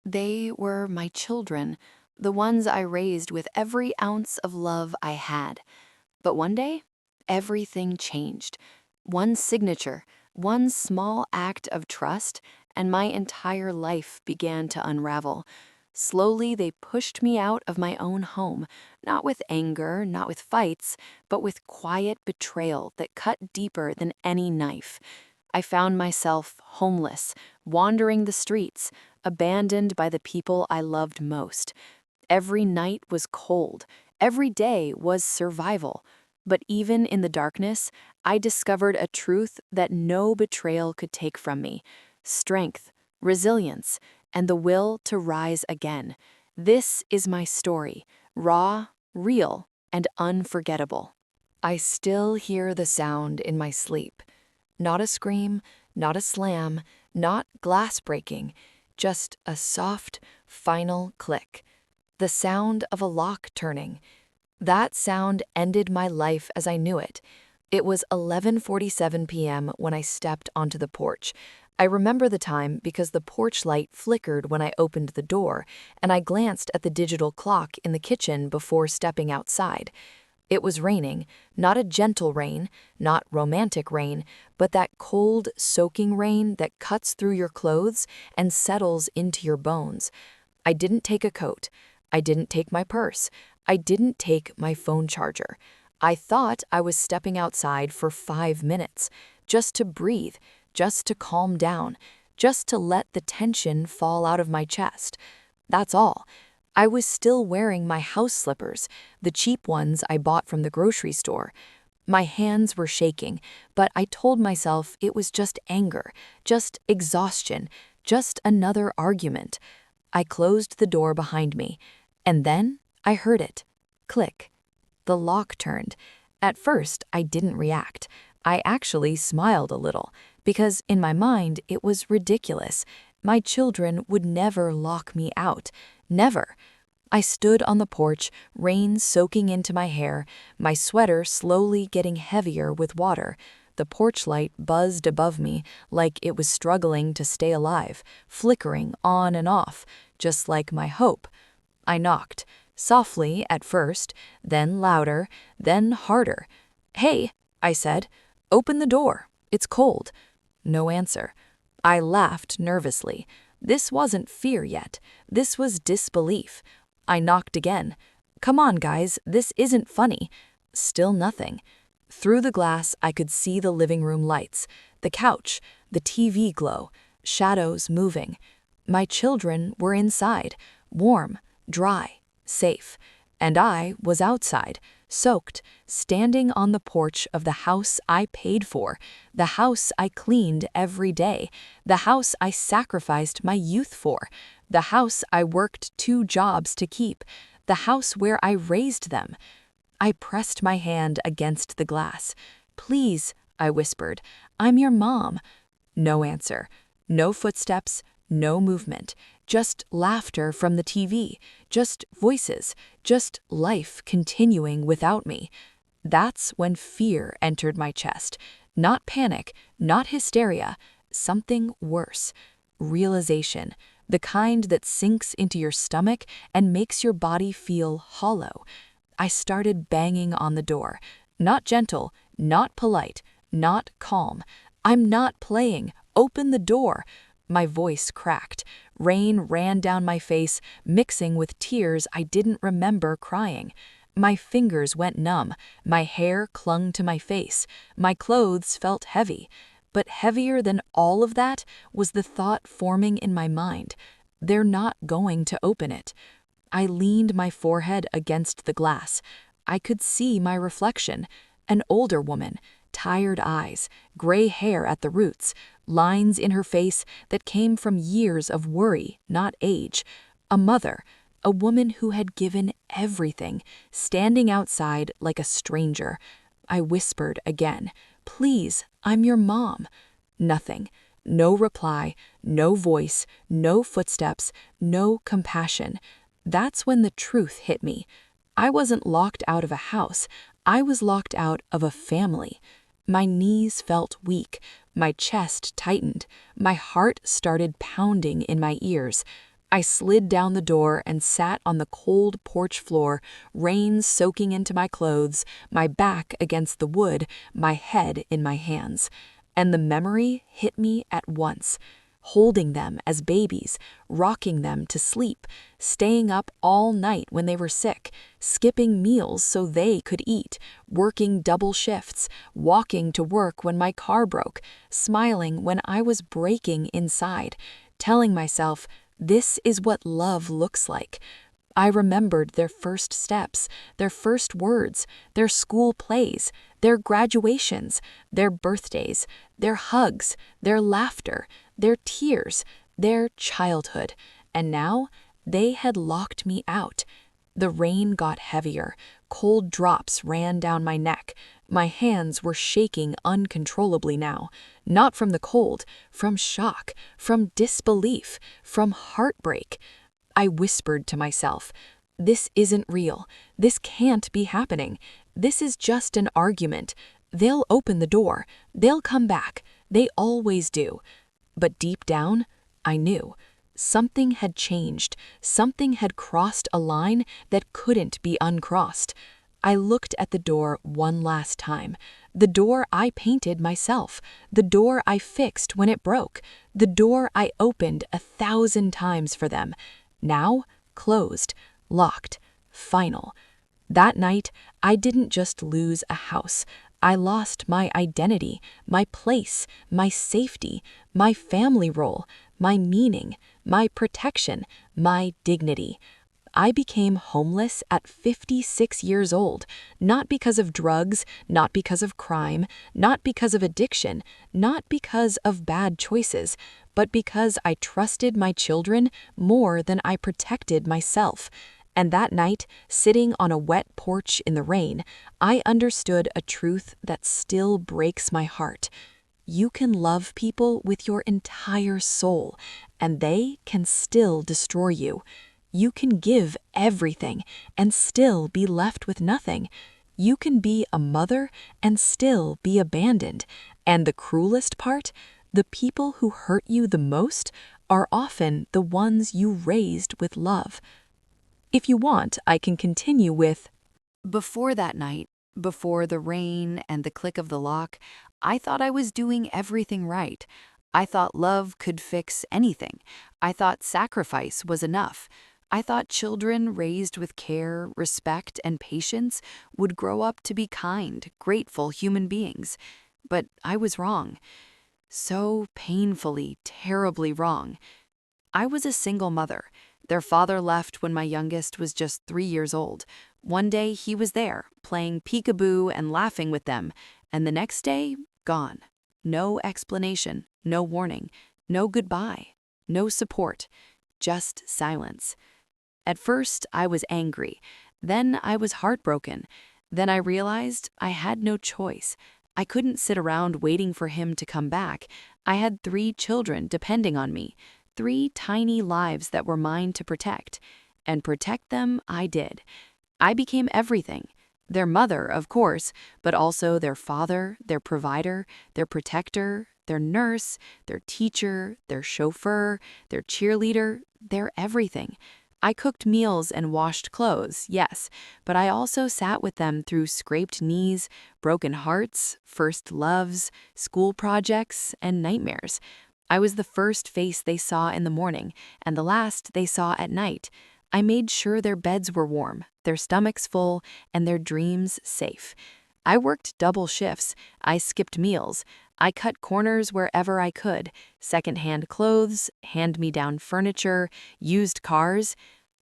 They were my children, the ones I raised with every ounce of love I had. But one day, everything changed. One signature, one small act of trust, and my entire life began to unravel. Slowly, they pushed me out of my own home, not with anger, not with fights, but with quiet betrayal that cut deeper than any knife. I found myself homeless, wandering the streets, abandoned by the people I loved most. Every night was cold, every day was survival. But even in the darkness, I discovered a truth that no betrayal could take from me: strength, resilience, and the will to rise again. This is my story, raw, real, and unforgettable. I still hear the sound in my sleep. Not a scream, not a slam, not glass breaking, just a soft, final click. The sound of a lock turning. That sound ended my life as I knew it. It was 11:47 p.m. when I stepped onto the porch. I remember the time because the porch light flickered when I opened the door, and I glanced at the digital clock in the kitchen before stepping outside. It was raining, not a gentle rain, not romantic rain, but that cold, soaking rain that cuts through your clothes and settles into your bones. I didn't take a coat. I didn't take my purse. I didn't take my phone charger. I thought I was stepping outside for 5 minutes, just to breathe, just to calm down, just to let the tension fall out of my chest. That's all. I was still wearing my house slippers, the cheap ones I bought from the grocery store. My hands were shaking, but I told myself it was just anger, just exhaustion, just another argument. I closed the door behind me, and then I heard it. Click. The lock turned. At first, I didn't react. I actually smiled a little, because in my mind, it was ridiculous. My children would never lock me out. Never. I stood on the porch, rain soaking into my hair, my sweater slowly getting heavier with water. The porch light buzzed above me like it was struggling to stay alive, flickering on and off, just like my hope. I knocked, softly at first, then louder, then harder. "Hey," I said, "open the door. It's cold." No answer. I laughed nervously. This wasn't fear yet. This was disbelief. I knocked again. "Come on, guys, this isn't funny." Still nothing. Through the glass, I could see the living room lights, the couch, the TV glow, shadows moving. My children were inside, warm, dry, safe. And I was outside, soaked, standing on the porch of the house I paid for, the house I cleaned every day, the house I sacrificed my youth for, the house I worked 2 jobs to keep, the house where I raised them. I pressed my hand against the glass. "Please," I whispered, "I'm your mom." No answer. No footsteps, no movement. Just laughter from the TV. Just voices. Just life continuing without me. That's when fear entered my chest. Not panic, not hysteria. Something worse. Realization. The kind that sinks into your stomach and makes your body feel hollow. I started banging on the door. Not gentle, not polite, not calm. "I'm not playing. Open the door." My voice cracked. Rain ran down my face, mixing with tears I didn't remember crying. My fingers went numb. My hair clung to my face. My clothes felt heavy. But heavier than all of that was the thought forming in my mind: they're not going to open it. I leaned my forehead against the glass. I could see my reflection: an older woman, tired eyes, gray hair at the roots, lines in her face that came from years of worry, not age. A mother, a woman who had given everything, standing outside like a stranger. I whispered again, "Please, I'm your mom." Nothing. No reply, no voice, no footsteps, no compassion. That's when the truth hit me. I wasn't locked out of a house. I was locked out of a family. My knees felt weak. My chest tightened. My heart started pounding in my ears. I slid down the door and sat on the cold porch floor, rain soaking into my clothes, my back against the wood, my head in my hands. And the memory hit me at once. Holding them as babies, rocking them to sleep, staying up all night when they were sick, skipping meals so they could eat, working double shifts, walking to work when my car broke, smiling when I was breaking inside, telling myself, this is what love looks like. I remembered their first steps, their first words, their school plays, their graduations, their birthdays, their hugs, their laughter, their tears, their childhood. And now they had locked me out. The rain got heavier. Cold drops ran down my neck. My hands were shaking uncontrollably now, not from the cold, from shock, from disbelief, from heartbreak. I whispered to myself, this isn't real. This can't be happening. This is just an argument. They'll open the door. They'll come back. They always do. But deep down, I knew. Something had changed. Something had crossed a line that couldn't be uncrossed. I looked at the door one last time. The door I painted myself. The door I fixed when it broke. The door I opened 1,000 times for them. Now, closed, locked, final. That night, I didn't just lose a house. I lost my identity, my place, my safety, my family role, my meaning, my protection, my dignity. I became homeless at 56 years old, not because of drugs, not because of crime, not because of addiction, not because of bad choices, but because I trusted my children more than I protected myself. And that night, sitting on a wet porch in the rain, I understood a truth that still breaks my heart. You can love people with your entire soul, and they can still destroy you. You can give everything and still be left with nothing. You can be a mother and still be abandoned. And the cruelest part, the people who hurt you the most are often the ones you raised with love. If you want, I can continue with, Before that night, before the rain and the click of the lock, I thought I was doing everything right. I thought love could fix anything. I thought sacrifice was enough. I thought children raised with care, respect, and patience would grow up to be kind, grateful human beings. But I was wrong. So painfully, terribly wrong. I was a single mother. Their father left when my youngest was just 3 years old. One day he was there, playing peekaboo and laughing with them, and the next day, gone. No explanation, no warning, no goodbye, no support, just silence. At first, I was angry. Then I was heartbroken. Then I realized I had no choice. I couldn't sit around waiting for him to come back. I had 3 children depending on me, 3 tiny lives that were mine to protect. And protect them I did. I became everything. Their mother, of course, but also their father, their provider, their protector, their nurse, their teacher, their chauffeur, their cheerleader, their everything. I cooked meals and washed clothes, yes, but I also sat with them through scraped knees, broken hearts, first loves, school projects, and nightmares. I was the first face they saw in the morning and the last they saw at night. I made sure their beds were warm, their stomachs full, and their dreams safe. I worked double shifts. I skipped meals. I cut corners wherever I could. Secondhand clothes, hand-me-down furniture, used cars.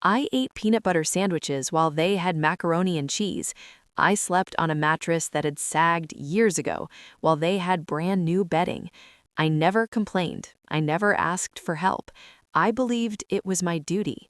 I ate peanut butter sandwiches while they had macaroni and cheese. I slept on a mattress that had sagged years ago while they had brand new bedding. I never complained. I never asked for help. I believed it was my duty.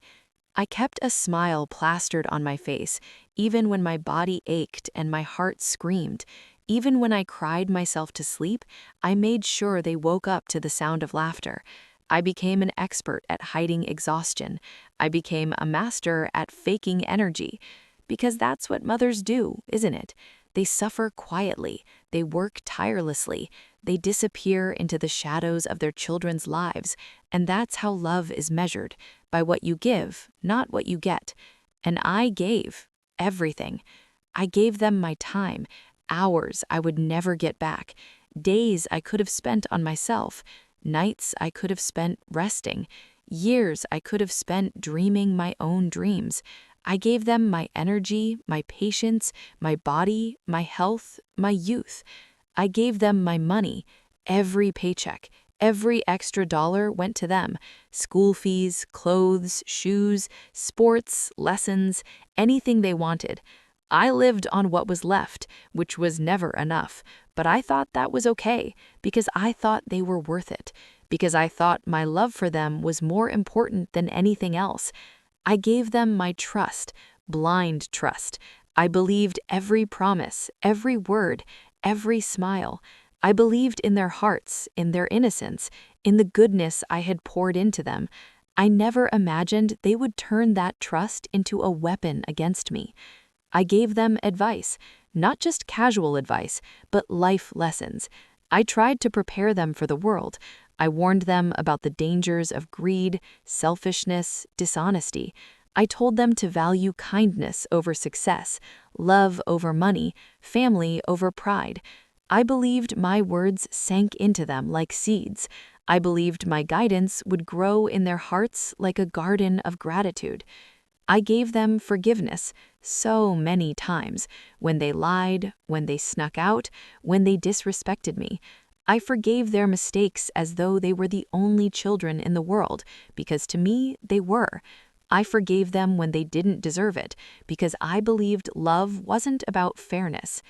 I kept a smile plastered on my face, even when my body ached and my heart screamed. Even when I cried myself to sleep, I made sure they woke up to the sound of laughter. I became an expert at hiding exhaustion. I became a master at faking energy. Because that's what mothers do, isn't it? They suffer quietly, they work tirelessly, they disappear into the shadows of their children's lives, and that's how love is measured, by what you give, not what you get. And I gave everything. I gave them my time, hours I would never get back, days I could have spent on myself, nights I could have spent resting, years I could have spent dreaming my own dreams. I gave them my energy, my patience, my body, my health, my youth. I gave them my money, every paycheck. Every extra dollar went to them. School fees, clothes, shoes, sports, lessons, anything they wanted. I lived on what was left, which was never enough, but I thought that was okay, because I thought they were worth it, because I thought my love for them was more important than anything else. I gave them my trust, blind trust. I believed every promise, every word, every smile. I believed in their hearts, in their innocence, in the goodness I had poured into them. I never imagined they would turn that trust into a weapon against me. I gave them advice, not just casual advice, but life lessons. I tried to prepare them for the world. I warned them about the dangers of greed, selfishness, dishonesty. I told them to value kindness over success, love over money, family over pride. I believed my words sank into them like seeds. I believed my guidance would grow in their hearts like a garden of gratitude. I gave them forgiveness so many times, when they lied, when they snuck out, when they disrespected me. I forgave their mistakes as though they were the only children in the world, because to me, they were. I forgave them when they didn't deserve it, because I believed love wasn't about fairness.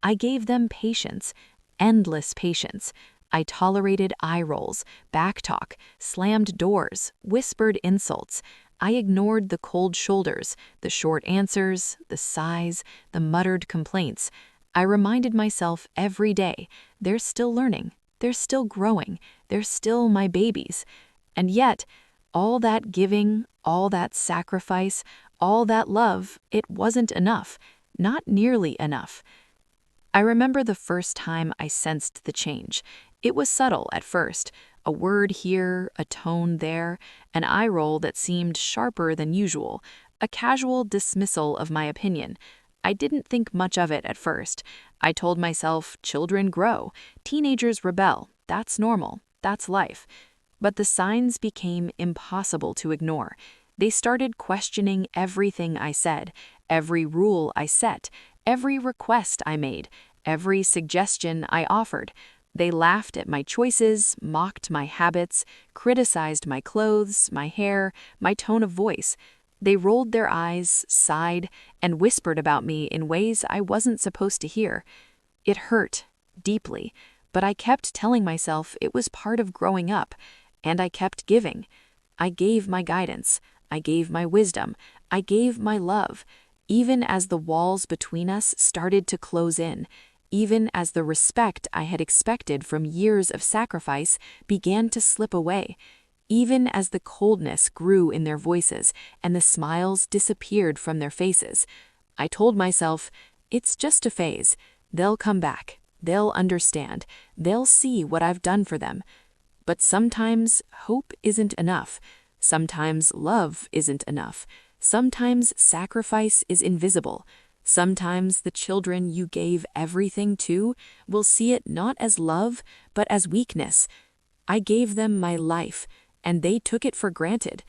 I gave them patience, endless patience. I tolerated eye rolls, backtalk, slammed doors, whispered insults. I ignored the cold shoulders, the short answers, the sighs, the muttered complaints. I reminded myself every day, they're still learning, they're still growing, they're still my babies. And yet, all that giving, all that sacrifice, all that love, it wasn't enough, not nearly enough. I remember the first time I sensed the change. It was subtle at first, a word here, a tone there, an eye roll that seemed sharper than usual, a casual dismissal of my opinion. I didn't think much of it at first. I told myself, children grow, teenagers rebel, that's normal, that's life. But the signs became impossible to ignore. They started questioning everything I said, every rule I set, every request I made, every suggestion I offered. They laughed at my choices, mocked my habits, criticized my clothes, my hair, my tone of voice. They rolled their eyes, sighed, and whispered about me in ways I wasn't supposed to hear. It hurt, deeply, but I kept telling myself it was part of growing up, and I kept giving. I gave my guidance, I gave my wisdom, I gave my love, even as the walls between us started to close in, even as the respect I had expected from years of sacrifice began to slip away, even as the coldness grew in their voices and the smiles disappeared from their faces. I told myself, it's just a phase. They'll come back. They'll understand. They'll see what I've done for them. But sometimes hope isn't enough. Sometimes love isn't enough. Sometimes sacrifice is invisible. Sometimes the children you gave everything to will see it not as love, but as weakness. I gave them my life, and they took it for granted.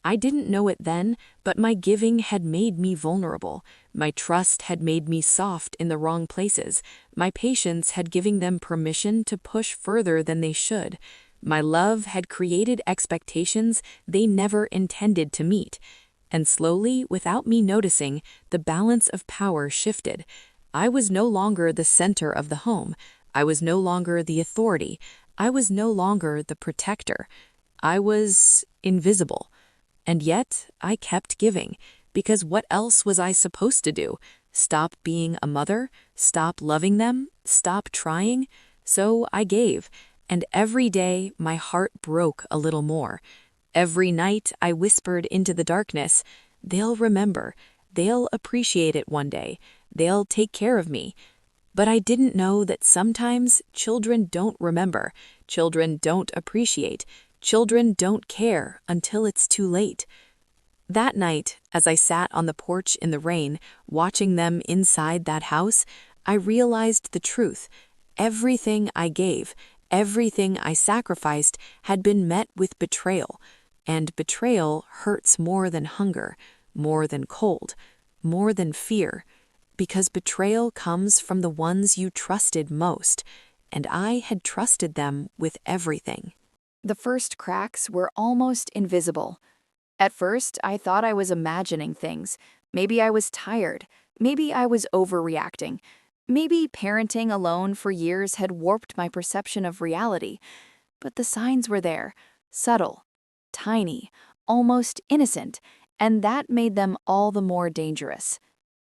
I didn't know it then, but my giving had made me vulnerable. My trust had made me soft in the wrong places. My patience had given them permission to push further than they should. My love had created expectations they never intended to meet. And slowly, without me noticing, the balance of power shifted. I was no longer the center of the home. I was no longer the authority. I was no longer the protector. I was invisible. And yet, I kept giving, because what else was I supposed to do? Stop being a mother? Stop loving them? Stop trying? So I gave, and every day my heart broke a little more. Every night I whispered into the darkness, they'll remember, they'll appreciate it one day, they'll take care of me. But I didn't know that sometimes children don't remember, children don't appreciate, children don't care until it's too late. That night, as I sat on the porch in the rain, watching them inside that house, I realized the truth. Everything I gave, everything I sacrificed had been met with betrayal. And betrayal hurts more than hunger, more than cold, more than fear. Because betrayal comes from the ones you trusted most, and I had trusted them with everything. The first cracks were almost invisible. At first, I thought I was imagining things. Maybe I was tired. Maybe I was overreacting. Maybe parenting alone for years had warped my perception of reality. But the signs were there, subtle, tiny, almost innocent, and that made them all the more dangerous.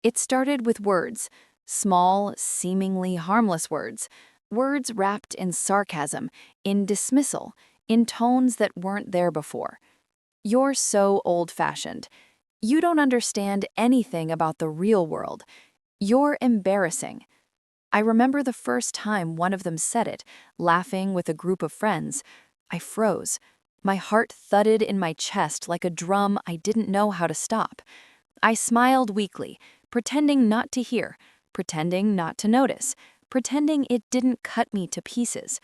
It started with words, small, seemingly harmless words, words wrapped in sarcasm, in dismissal, in tones that weren't there before. "You're so old-fashioned. You don't understand anything about the real world. You're embarrassing." I remember the first time one of them said it, laughing with a group of friends. I froze. My heart thudded in my chest like a drum I didn't know how to stop. I smiled weakly, pretending not to hear, pretending not to notice, pretending it didn't cut me to pieces.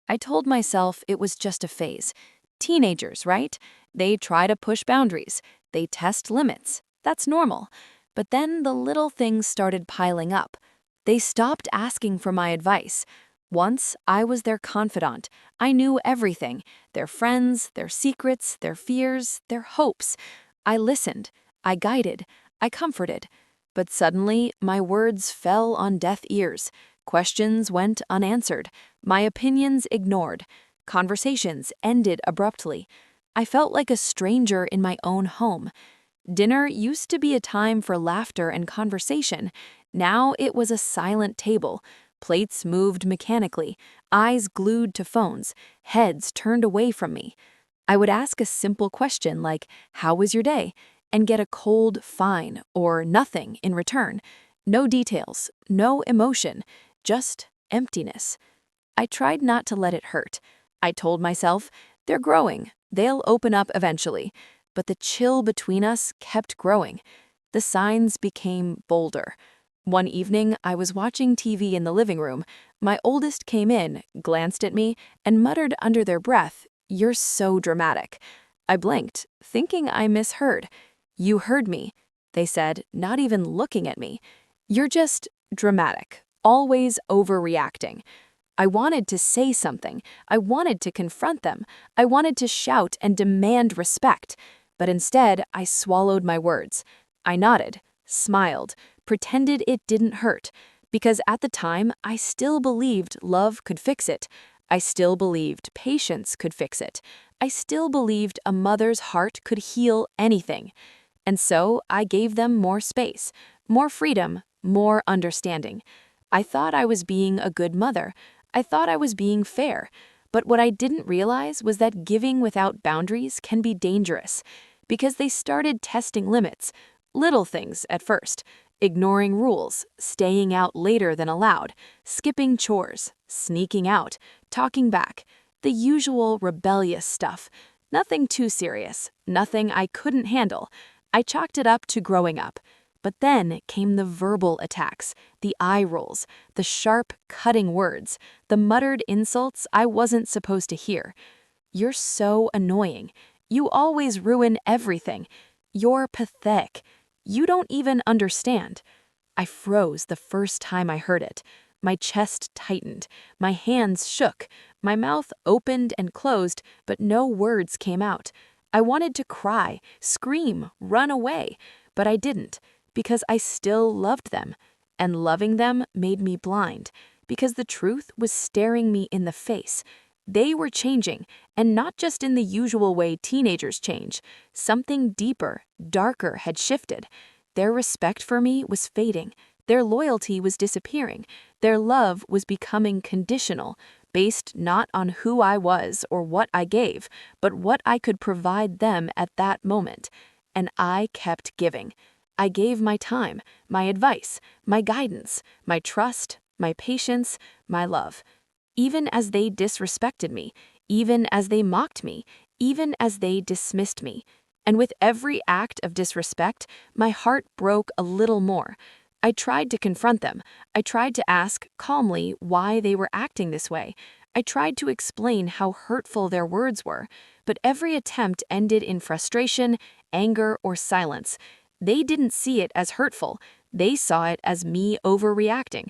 I told myself it was just a phase. Teenagers, right? They try to push boundaries. They test limits. That's normal. But then the little things started piling up. They stopped asking for my advice. Once, I was their confidant. I knew everything, their friends, their secrets, their fears, their hopes. I listened. I guided. I comforted. But suddenly, my words fell on deaf ears. Questions went unanswered. My opinions ignored. Conversations ended abruptly. I felt like a stranger in my own home. Dinner used to be a time for laughter and conversation. Now it was a silent table. Plates moved mechanically, eyes glued to phones, heads turned away from me. I would ask a simple question like, "How was your day?" and get a cold "fine" or "nothing" in return. No details, no emotion, just emptiness. I tried not to let it hurt. I told myself, they're growing, they'll open up eventually. But the chill between us kept growing. The signs became bolder. One evening, I was watching TV in the living room. My oldest came in, glanced at me, and muttered under their breath, "You're so dramatic." I blinked, thinking I misheard. "You heard me," they said, not even looking at me. "You're just dramatic, always overreacting." I wanted to say something. I wanted to confront them. I wanted to shout and demand respect. But instead, I swallowed my words. I nodded, smiled, pretended it didn't hurt. Because at the time, I still believed love could fix it. I still believed patience could fix it. I still believed a mother's heart could heal anything. And so I gave them more space, more freedom, more understanding. I thought I was being a good mother. I thought I was being fair. But what I didn't realize was that giving without boundaries can be dangerous, because they started testing limits, little things at first, ignoring rules, staying out later than allowed, skipping chores, sneaking out, talking back, the usual rebellious stuff. Nothing too serious, nothing I couldn't handle. I chalked it up to growing up. But then came the verbal attacks, the eye rolls, the sharp, cutting words, the muttered insults I wasn't supposed to hear. "You're so annoying. You always ruin everything. You're pathetic. You don't even understand." I froze the first time I heard it. My chest tightened. My hands shook. My mouth opened and closed, but no words came out. I wanted to cry, scream, run away, but I didn't. Because I still loved them, and loving them made me blind, because the truth was staring me in the face. They were changing, and not just in the usual way teenagers change. Something deeper, darker had shifted. Their respect for me was fading. Their loyalty was disappearing. Their love was becoming conditional, based not on who I was or what I gave, but what I could provide them at that moment. And I kept giving. I gave my time, my advice, my guidance, my trust, my patience, my love. Even as they disrespected me, even as they mocked me, even as they dismissed me. And with every act of disrespect, my heart broke a little more. I tried to confront them. I tried to ask calmly why they were acting this way. I tried to explain how hurtful their words were, but every attempt ended in frustration, anger, or silence. They didn't see it as hurtful. They saw it as me overreacting.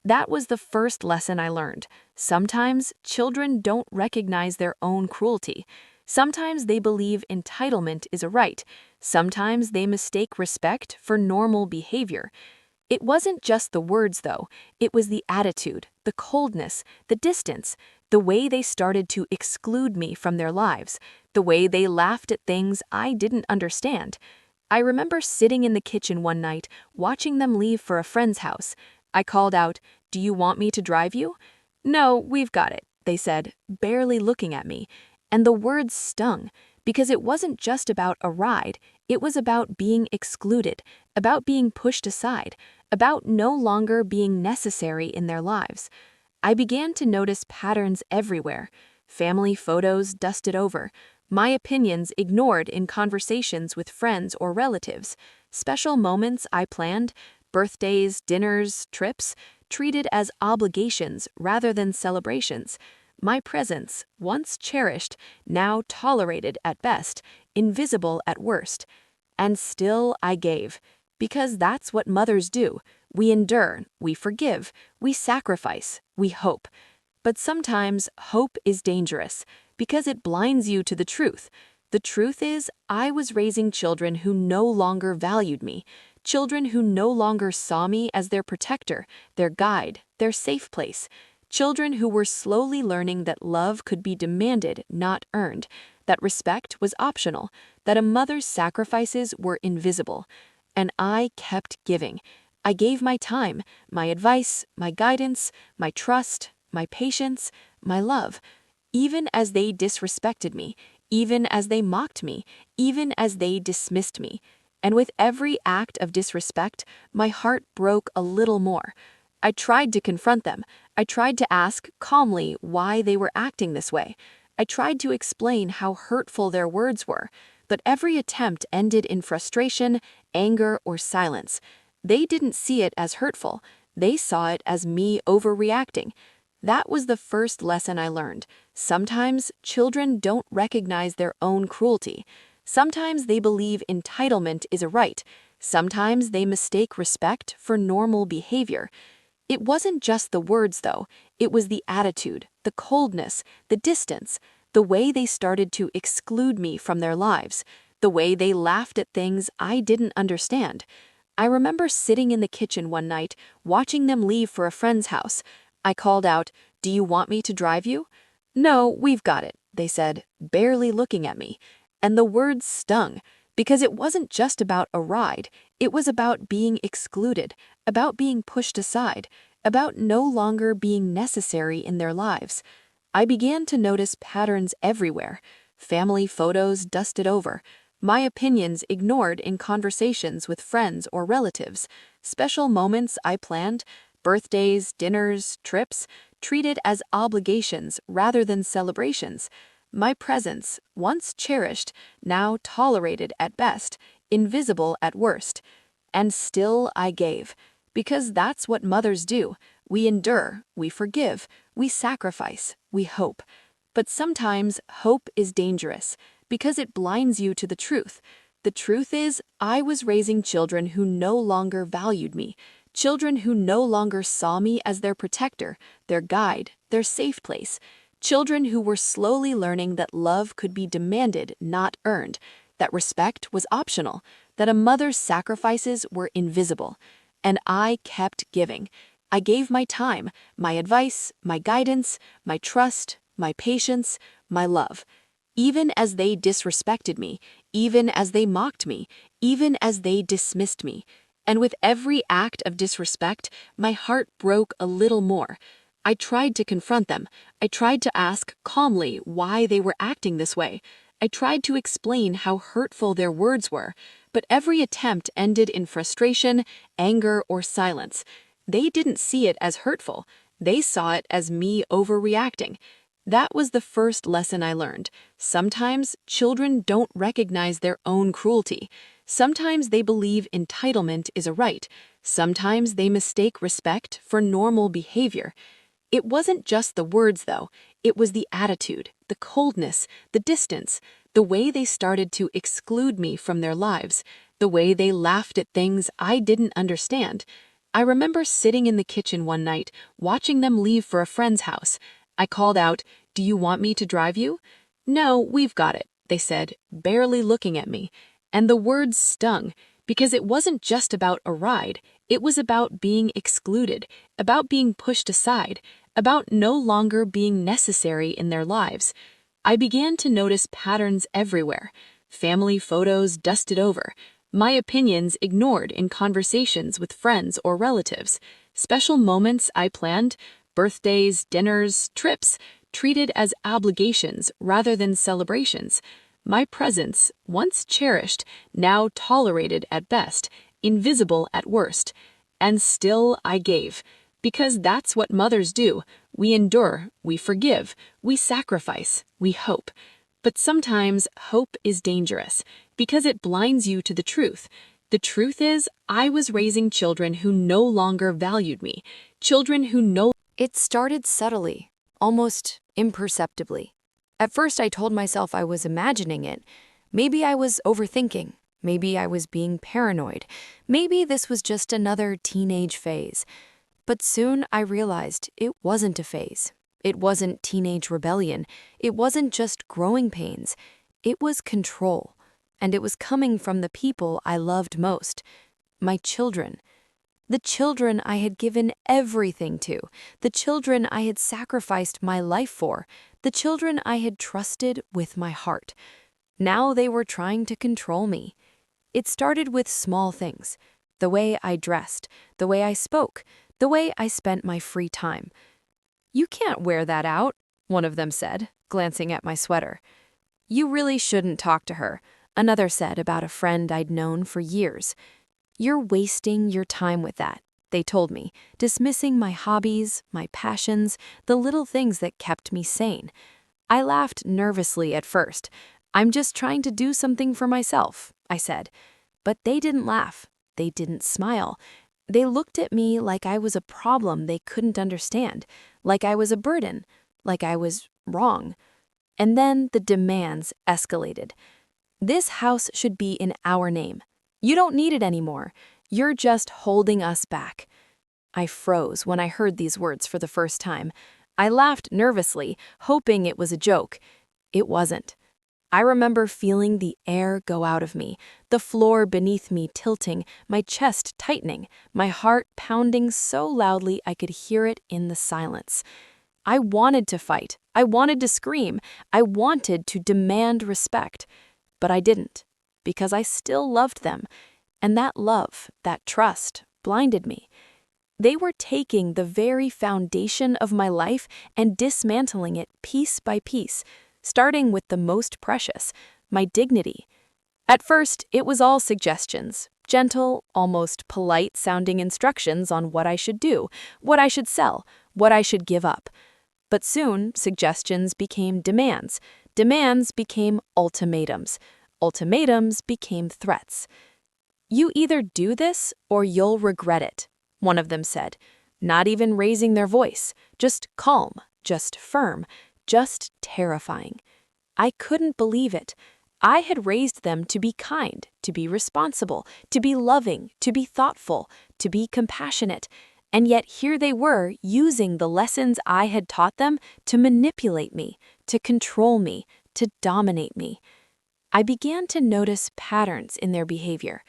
That was the first lesson I learned. Sometimes children don't recognize their own cruelty. Sometimes they believe entitlement is a right. Sometimes they mistake respect for normal behavior. It wasn't just the words, though. It was the attitude, the coldness, the distance, the way they started to exclude me from their lives, the way they laughed at things I didn't understand. I remember sitting in the kitchen one night, watching them leave for a friend's house. I called out, "Do you want me to drive you?" "No, we've got it," they said, barely looking at me. And the words stung, because it wasn't just about a ride, it was about being excluded, about being pushed aside, about no longer being necessary in their lives. I began to notice patterns everywhere. Family photos dusted over, my opinions ignored in conversations with friends or relatives, special moments I planned, birthdays, dinners, trips, treated as obligations rather than celebrations. My presence, once cherished, now tolerated at best, invisible at worst. And still I gave, because that's what mothers do. We endure, we forgive, we sacrifice, we hope. But sometimes hope is dangerous, because it blinds you to the truth. The truth is, I was raising children who no longer valued me, children who no longer saw me as their protector, their guide, their safe place. Children who were slowly learning that love could be demanded, not earned, that respect was optional, that a mother's sacrifices were invisible. And I kept giving. I gave my time, my advice, my guidance, my trust, my patience, my love. Even as they disrespected me, even as they mocked me, even as they dismissed me. And with every act of disrespect, my heart broke a little more. I tried to confront them. I tried to ask calmly why they were acting this way. I tried to explain how hurtful their words were, but every attempt ended in frustration, anger, or silence. They didn't see it as hurtful. They saw it as me overreacting. That was the first lesson I learned. Sometimes children don't recognize their own cruelty. Sometimes they believe entitlement is a right. Sometimes they mistake respect for normal behavior. It wasn't just the words, though. It was the attitude, the coldness, the distance, the way they started to exclude me from their lives, the way they laughed at things I didn't understand. I remember sitting in the kitchen one night, watching them leave for a friend's house. I called out, "Do you want me to drive you?" "No, we've got it," they said, barely looking at me. And the words stung, because it wasn't just about a ride. It was about being excluded, about being pushed aside, about no longer being necessary in their lives. I began to notice patterns everywhere. Family photos dusted over, my opinions ignored in conversations with friends or relatives, special moments I planned, birthdays, dinners, trips, treated as obligations rather than celebrations. My presence, once cherished, now tolerated at best, invisible at worst. And still I gave, because that's what mothers do. We endure, we forgive, we sacrifice, we hope. But sometimes hope is dangerous, because it blinds you to the truth. The truth is, I was raising children who no longer valued me, children who no longer saw me as their protector, their guide, their safe place. Children who were slowly learning that love could be demanded, not earned, that respect was optional, that a mother's sacrifices were invisible. And I kept giving. I gave my time, my advice, my guidance, my trust, my patience, my love. Even as they disrespected me, even as they mocked me, even as they dismissed me. And with every act of disrespect, my heart broke a little more. I tried to confront them. I tried to ask calmly why they were acting this way. I tried to explain how hurtful their words were, but every attempt ended in frustration, anger, or silence. They didn't see it as hurtful. They saw it as me overreacting. That was the first lesson I learned. Sometimes children don't recognize their own cruelty. Sometimes they believe entitlement is a right. Sometimes they mistake respect for normal behavior. It wasn't just the words, though. It was the attitude, the coldness, the distance, the way they started to exclude me from their lives, the way they laughed at things I didn't understand. I remember sitting in the kitchen one night, watching them leave for a friend's house. I called out, "Do you want me to drive you?" "No, we've got it," they said, barely looking at me. And the words stung, because it wasn't just about a ride. It was about being excluded, about being pushed aside, about no longer being necessary in their lives. I began to notice patterns everywhere. Family photos dusted over, my opinions ignored in conversations with friends or relatives, special moments I planned, birthdays, dinners, trips, treated as obligations rather than celebrations. My presence, once cherished, now tolerated at best, invisible at worst. And still I gave. Because that's what mothers do. We endure, we forgive, we sacrifice, we hope. But sometimes hope is dangerous because it blinds you to the truth. The truth is, I was raising children who no longer valued me, children who no. It started subtly, almost imperceptibly. At first, I told myself I was imagining it. Maybe I was overthinking. Maybe I was being paranoid. Maybe this was just another teenage phase. But soon I realized it wasn't a phase. It wasn't teenage rebellion. It wasn't just growing pains. It was control. And it was coming from the people I loved most, my children. The children I had given everything to, the children I had sacrificed my life for, the children I had trusted with my heart. Now they were trying to control me. It started with small things, the way I dressed, the way I spoke, the way I spent my free time. "You can't wear that out," one of them said, glancing at my sweater. "You really shouldn't talk to her," another said about a friend I'd known for years. "You're wasting your time with that," they told me, dismissing my hobbies, my passions, the little things that kept me sane. I laughed nervously at first. "I'm just trying to do something for myself," I said. But they didn't laugh. They didn't smile. They looked at me like I was a problem they couldn't understand, like I was a burden, like I was wrong. And then the demands escalated. "This house should be in our name. You don't need it anymore. You're just holding us back." I froze when I heard these words for the first time. I laughed nervously, hoping it was a joke. It wasn't. I remember feeling the air go out of me, the floor beneath me tilting, my chest tightening, my heart pounding so loudly I could hear it in the silence. I wanted to fight. I wanted to scream. I wanted to demand respect. But I didn't, because I still loved them. And that love, that trust, blinded me. They were taking the very foundation of my life and dismantling it piece by piece, starting with the most precious, my dignity. At first, it was all suggestions, gentle, almost polite-sounding instructions on what I should do, what I should sell, what I should give up. But soon, suggestions became demands. Demands became ultimatums. Ultimatums became threats. "You either do this or you'll regret it," one of them said, not even raising their voice, just calm, just firm, just terrifying. I couldn't believe it. I had raised them to be kind, to be responsible, to be loving, to be thoughtful, to be compassionate. And yet here they were using the lessons I had taught them to manipulate me, to control me, to dominate me. I began to notice patterns in their behavior.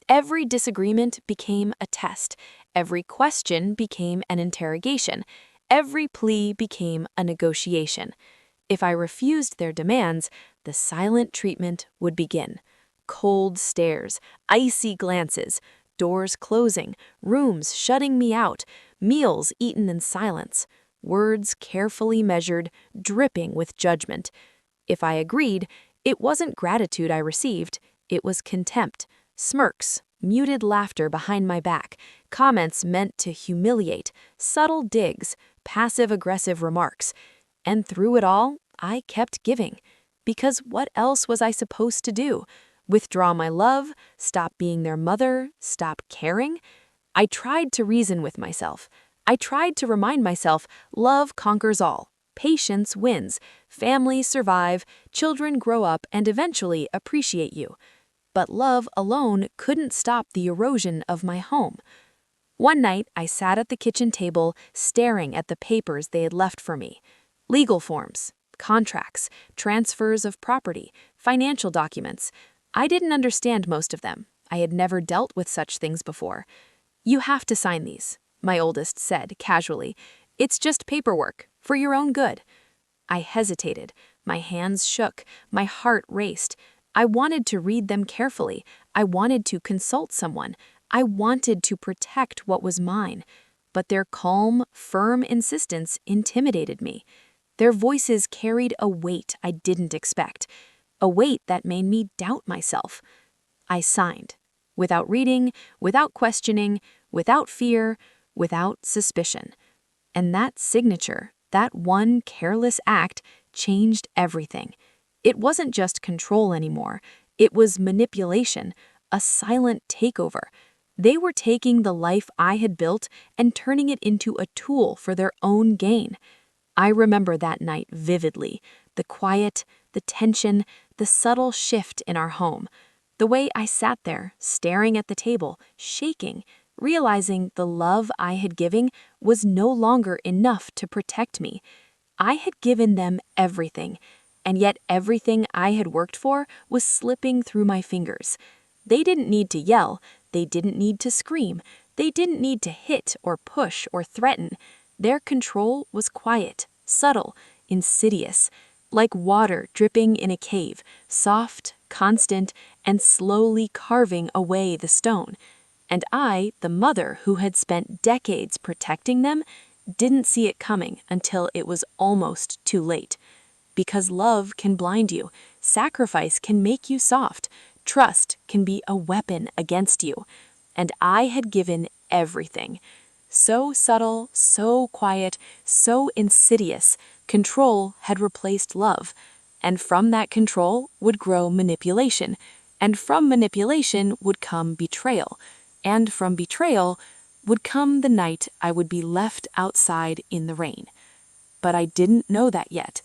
Every disagreement became a test. Every question became an interrogation. Every plea became a negotiation. If I refused their demands, the silent treatment would begin. Cold stares, icy glances, doors closing, rooms shutting me out, meals eaten in silence, words carefully measured, dripping with judgment. If I agreed, it wasn't gratitude I received, it was contempt, Smirks, muted laughter behind my back, comments meant to humiliate, subtle digs, passive-aggressive remarks. And through it all, I kept giving. Because what else was I supposed to do? Withdraw my love? Stop being their mother? Stop caring? I tried to reason with myself. I tried to remind myself love conquers all. Patience wins. Families survive. Children grow up and eventually appreciate you. But love alone couldn't stop the erosion of my home. One night, I sat at the kitchen table staring at the papers they had left for me. Legal forms, contracts, transfers of property, financial documents. I didn't understand most of them. I had never dealt with such things before. "You have to sign these," my oldest said casually. "It's just paperwork, for your own good." I hesitated. My hands shook. My heart raced. I wanted to read them carefully. I wanted to consult someone. I wanted to protect what was mine. But their calm, firm insistence intimidated me. Their voices carried a weight I didn't expect, a weight that made me doubt myself. I signed, without reading, without questioning, without fear, without suspicion. And that signature, that one careless act, changed everything. It wasn't just control anymore. It was manipulation, a silent takeover. They were taking the life I had built and turning it into a tool for their own gain. I remember that night vividly, the quiet, the tension, the subtle shift in our home. The way I sat there, staring at the table, shaking, realizing the love I had given was no longer enough to protect me. I had given them everything, and yet everything I had worked for was slipping through my fingers. They didn't need to yell, they didn't need to scream, they didn't need to hit or push or threaten. Their control was quiet, subtle, insidious, like water dripping in a cave, soft, constant, and slowly carving away the stone. And I, the mother who had spent decades protecting them, didn't see it coming until it was almost too late. Because love can blind you, sacrifice can make you soft, trust can be a weapon against you. And I had given everything. So subtle, so quiet, so insidious, control had replaced love. And from that control would grow manipulation. And from manipulation would come betrayal. And from betrayal would come the night I would be left outside in the rain. But I didn't know that yet.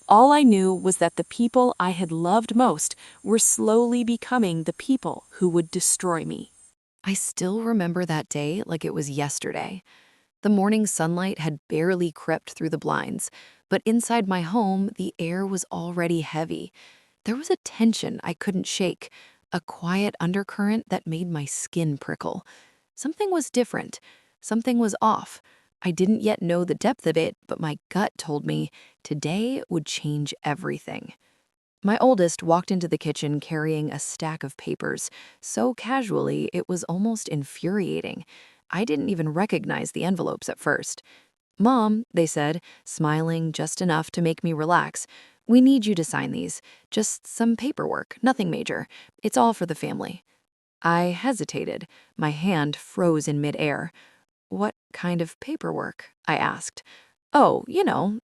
All I knew was that the people I had loved most were slowly becoming the people who would destroy me. I still remember that day like it was yesterday. The morning sunlight had barely crept through the blinds, but inside my home, the air was already heavy. There was a tension I couldn't shake, a quiet undercurrent that made my skin prickle. Something was different. Something was off. I didn't yet know the depth of it, but my gut told me today would change everything. My oldest walked into the kitchen carrying a stack of papers, so casually it was almost infuriating. I didn't even recognize the envelopes at first. "Mom," they said, smiling just enough to make me relax, "we need you to sign these. Just some paperwork, nothing major. It's all for the family." I hesitated. My hand froze in midair. "What kind of paperwork?" I asked. "Oh,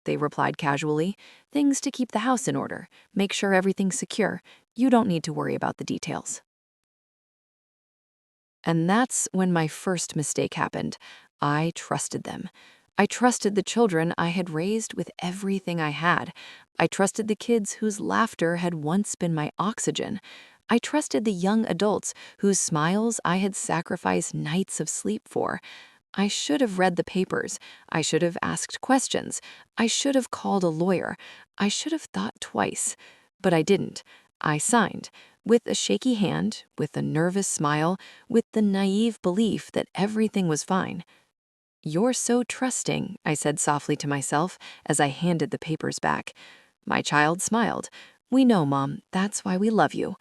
they replied casually. "Things to keep the house in order. Make sure everything's secure. You don't need to worry about the details." And that's when my first mistake happened. I trusted them. I trusted the children I had raised with everything I had. I trusted the kids whose laughter had once been my oxygen. I trusted the young adults whose smiles I had sacrificed nights of sleep for. I should have read the papers. I should have asked questions. I should have called a lawyer. I should have thought twice. But I didn't. I signed, with a shaky hand, with a nervous smile, with the naive belief that everything was fine. "You're so trusting," I said softly to myself as I handed the papers back. My child smiled. "We know, Mom. That's why we love you."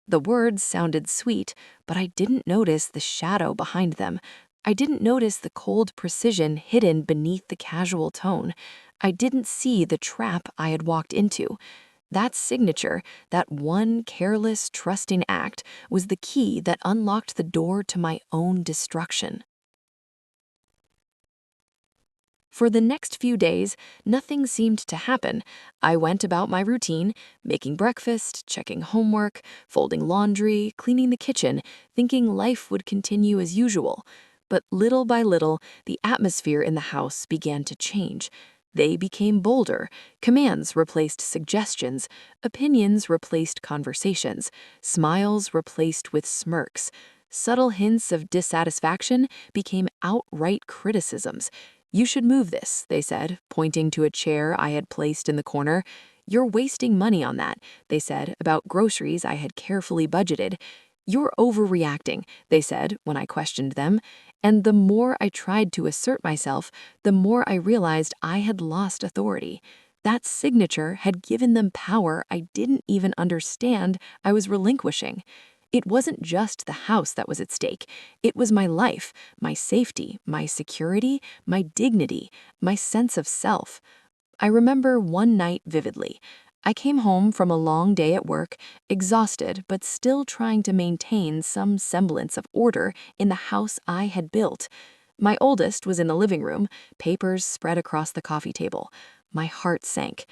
The words sounded sweet, but I didn't notice the shadow behind them. I didn't notice the cold precision hidden beneath the casual tone. I didn't see the trap I had walked into. That signature, that one careless, trusting act, was the key that unlocked the door to my own destruction. For the next few days, nothing seemed to happen. I went about my routine, making breakfast, checking homework, folding laundry, cleaning the kitchen, thinking life would continue as usual. But little by little, the atmosphere in the house began to change. They became bolder. Commands replaced suggestions. Opinions replaced conversations. Smiles replaced with smirks. Subtle hints of dissatisfaction became outright criticisms. "You should move this," they said, pointing to a chair I had placed in the corner. "You're wasting money on that," they said, about groceries I had carefully budgeted. "You're overreacting," they said when I questioned them. And the more I tried to assert myself, the more I realized I had lost authority. That signature had given them power I didn't even understand I was relinquishing. It wasn't just the house that was at stake. It was my life, my safety, my security, my dignity, my sense of self. I remember one night vividly. I came home from a long day at work, exhausted but still trying to maintain some semblance of order in the house I had built. My oldest was in the living room, papers spread across the coffee table. My heart sank.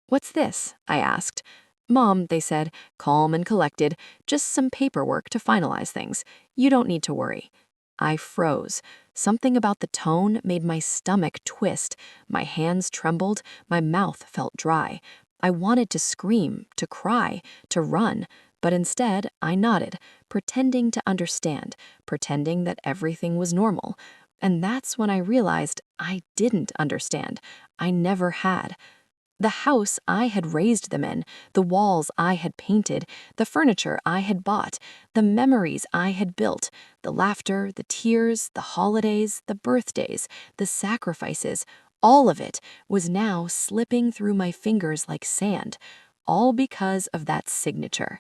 "What's this?" I asked. "Mom," they said, calm and collected, "just some paperwork to finalize things. You don't need to worry." I froze. Something about the tone made my stomach twist. My hands trembled, my mouth felt dry. I wanted to scream, to cry, to run, but instead I nodded, pretending to understand, pretending that everything was normal. And that's when I realized I didn't understand. I never had. The house I had raised them in, the walls I had painted, the furniture I had bought, the memories I had built, the laughter, the tears, the holidays, the birthdays, the sacrifices, all of it was now slipping through my fingers like sand, all because of that signature.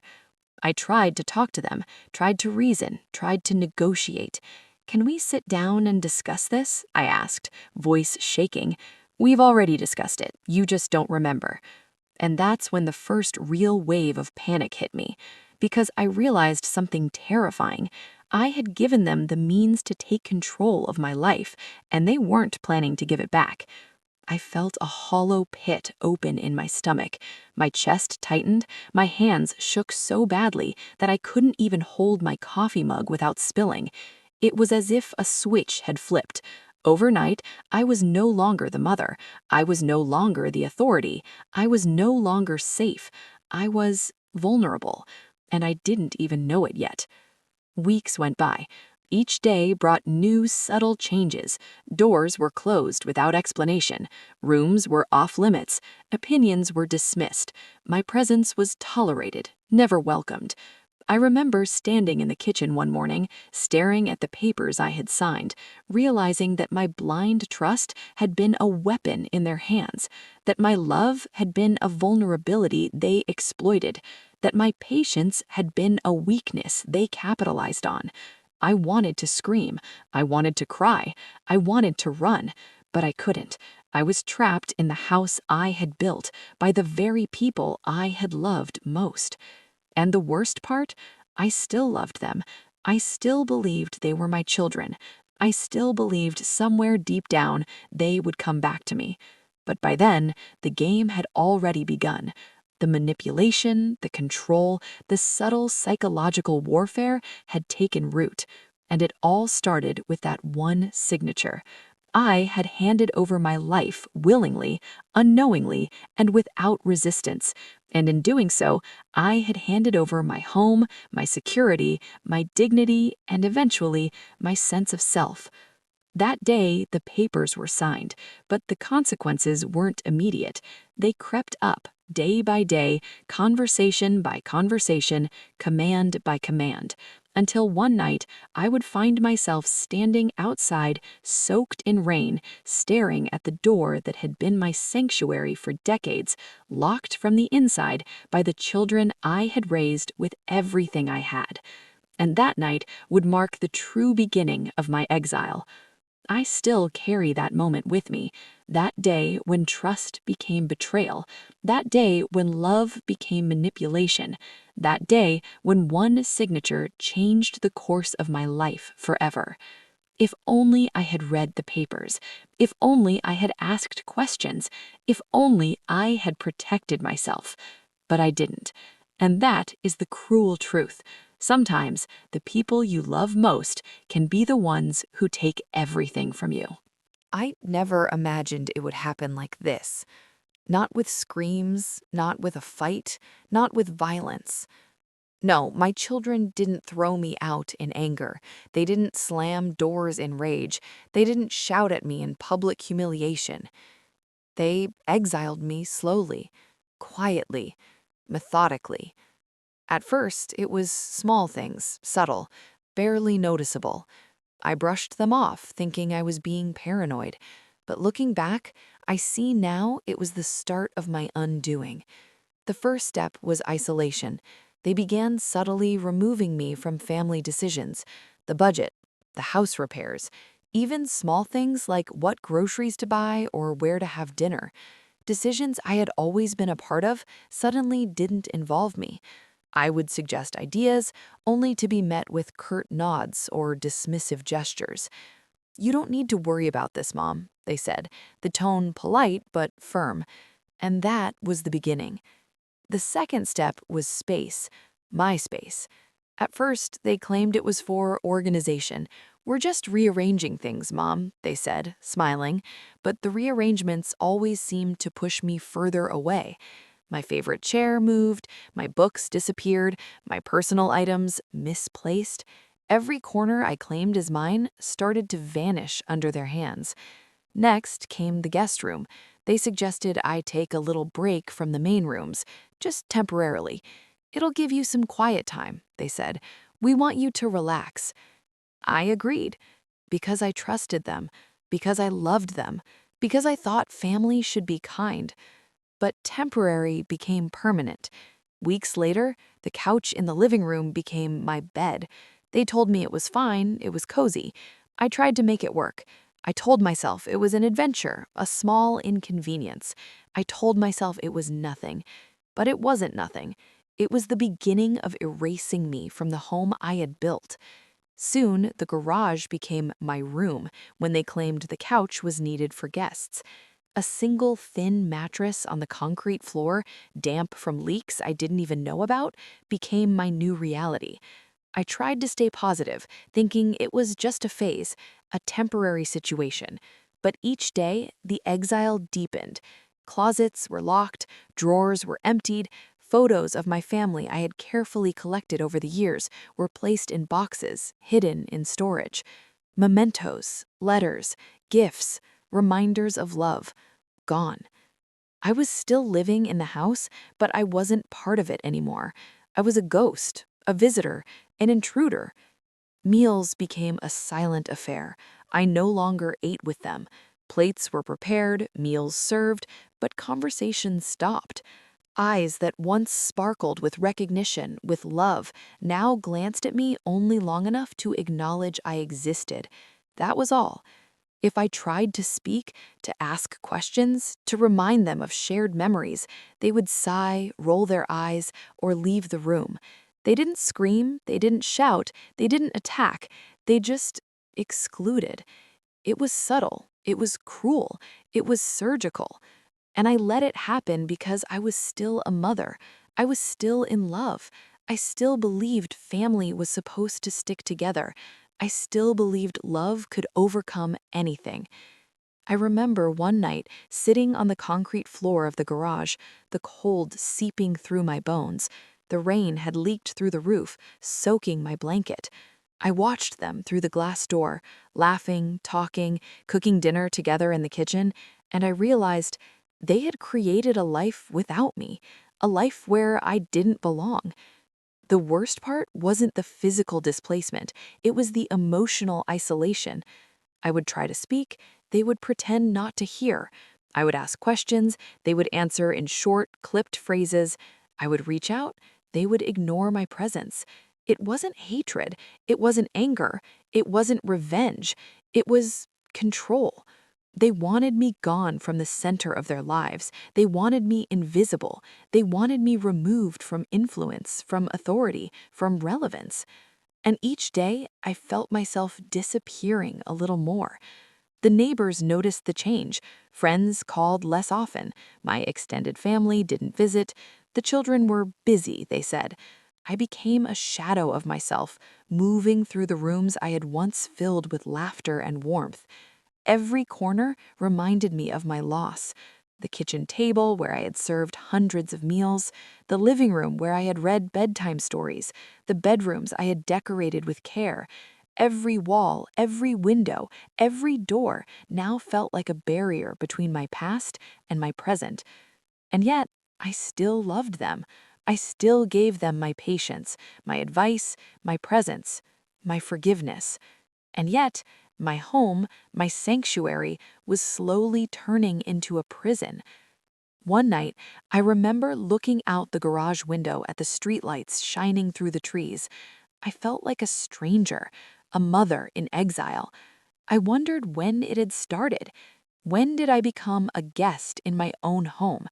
I tried to talk to them, tried to reason, tried to negotiate. "Can we sit down and discuss this?" I asked, voice shaking. "We've already discussed it. You just don't remember." And that's when the first real wave of panic hit me, because I realized something terrifying. I had given them the means to take control of my life, and they weren't planning to give it back. I felt a hollow pit open in my stomach. My chest tightened, my hands shook so badly that I couldn't even hold my coffee mug without spilling. It was as if a switch had flipped. Overnight, I was no longer the mother. I was no longer the authority. I was no longer safe. I was vulnerable, and I didn't even know it yet. Weeks went by. Each day brought new subtle changes. Doors were closed without explanation. Rooms were off limits. Opinions were dismissed. My presence was tolerated, never welcomed. I remember standing in the kitchen one morning, staring at the papers I had signed, realizing that my blind trust had been a weapon in their hands, that my love had been a vulnerability they exploited, that my patience had been a weakness they capitalized on. I wanted to scream. I wanted to cry. I wanted to run, but I couldn't. I was trapped in the house I had built by the very people I had loved most. And the worst part, I still loved them. I still believed they were my children. I still believed somewhere deep down they would come back to me. But by then, the game had already begun. The manipulation, the control, the subtle psychological warfare had taken root. And it all started with that one signature. I had handed over my life willingly, unknowingly, and without resistance. And in doing so, I had handed over my home, my security, my dignity, and eventually, my sense of self. That day, the papers were signed, but the consequences weren't immediate. They crept up, day by day, conversation by conversation, command by command, until one night I would find myself standing outside, soaked in rain, staring at the door that had been my sanctuary for decades, locked from the inside by the children I had raised with everything I had. And that night would mark the true beginning of my exile. I still carry that moment with me. That day when trust became betrayal. That day when love became manipulation. That day when one signature changed the course of my life forever. If only I had read the papers. If only I had asked questions. If only I had protected myself. But I didn't. And that is the cruel truth. Sometimes the people you love most can be the ones who take everything from you. I never imagined it would happen like this. Not with screams, not with a fight, not with violence. No, my children didn't throw me out in anger. They didn't slam doors in rage. They didn't shout at me in public humiliation. They exiled me slowly, quietly, methodically. At first, it was small things, subtle, barely noticeable. I brushed them off, thinking I was being paranoid. But looking back, I see now it was the start of my undoing. The first step was isolation. They began subtly removing me from family decisions, the budget, the house repairs, even small things like what groceries to buy or where to have dinner. Decisions I had always been a part of suddenly didn't involve me. I would suggest ideas, only to be met with curt nods or dismissive gestures. "You don't need to worry about this, Mom," they said, the tone polite but firm. And that was the beginning. The second step was space, my space. At first, they claimed it was for organization. "We're just rearranging things, Mom," they said, smiling. But the rearrangements always seemed to push me further away. My favorite chair moved, my books disappeared, my personal items misplaced. Every corner I claimed as mine started to vanish under their hands. Next came the guest room. They suggested I take a little break from the main rooms, just temporarily. "It'll give you some quiet time," they said. "We want you to relax." I agreed, because I trusted them, because I loved them, because I thought family should be kind. But temporary became permanent. Weeks later, the couch in the living room became my bed. They told me it was fine, it was cozy. I tried to make it work. I told myself it was an adventure, a small inconvenience. I told myself it was nothing. But it wasn't nothing. It was the beginning of erasing me from the home I had built. Soon, the garage became my room when they claimed the couch was needed for guests. A single thin mattress on the concrete floor, damp from leaks I didn't even know about, became my new reality. I tried to stay positive, thinking it was just a phase, a temporary situation. But each day, the exile deepened. Closets were locked, drawers were emptied, photos of my family I had carefully collected over the years were placed in boxes, hidden in storage. Mementos, letters, gifts, reminders of love, gone. I was still living in the house, but I wasn't part of it anymore. I was a ghost, a visitor, an intruder. Meals became a silent affair. I no longer ate with them. Plates were prepared, meals served, but conversations stopped. Eyes that once sparkled with recognition, with love, now glanced at me only long enough to acknowledge I existed. That was all. If I tried to speak, to ask questions, to remind them of shared memories, they would sigh, roll their eyes, or leave the room. They didn't scream, they didn't shout, they didn't attack, they just excluded. It was subtle, it was cruel, it was surgical. And I let it happen because I was still a mother. I was still in love. I still believed family was supposed to stick together. I still believed love could overcome anything. I remember one night sitting on the concrete floor of the garage, the cold seeping through my bones. The rain had leaked through the roof, soaking my blanket. I watched them through the glass door, laughing, talking, cooking dinner together in the kitchen, and I realized they had created a life without me, a life where I didn't belong. The worst part wasn't the physical displacement, it was the emotional isolation. I would try to speak, they would pretend not to hear. I would ask questions, they would answer in short, clipped phrases. I would reach out, they would ignore my presence. It wasn't hatred, it wasn't anger, it wasn't revenge. It was control. They wanted me gone from the center of their lives. They wanted me invisible. They wanted me removed from influence, from authority, from relevance. And each day, I felt myself disappearing a little more. The neighbors noticed the change. Friends called less often. My extended family didn't visit. The children were busy, they said. I became a shadow of myself, moving through the rooms I had once filled with laughter and warmth. Every corner reminded me of my loss. The kitchen table where I had served hundreds of meals, the living room where I had read bedtime stories, the bedrooms I had decorated with care. Every wall, every window, every door now felt like a barrier between my past and my present. And yet, I still loved them. I still gave them my patience, my advice, my presence, my forgiveness. And yet, my home, my sanctuary, was slowly turning into a prison. One night, I remember looking out the garage window at the streetlights shining through the trees. I felt like a stranger, a mother in exile. I wondered when it had started. When did I become a guest in my own home?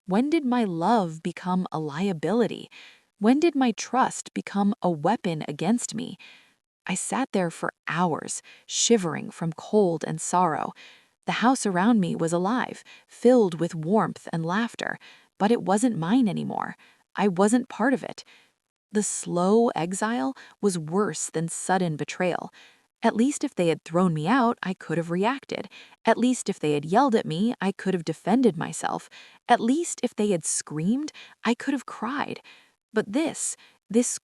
When did my love become a liability? When did my trust become a weapon against me? I sat there for hours, shivering from cold and sorrow. The house around me was alive, filled with warmth and laughter, but it wasn't mine anymore. I wasn't part of it. The slow exile was worse than sudden betrayal. At least if they had thrown me out, I could have reacted. At least if they had yelled at me, I could have defended myself. At least if they had screamed, I could have cried. But this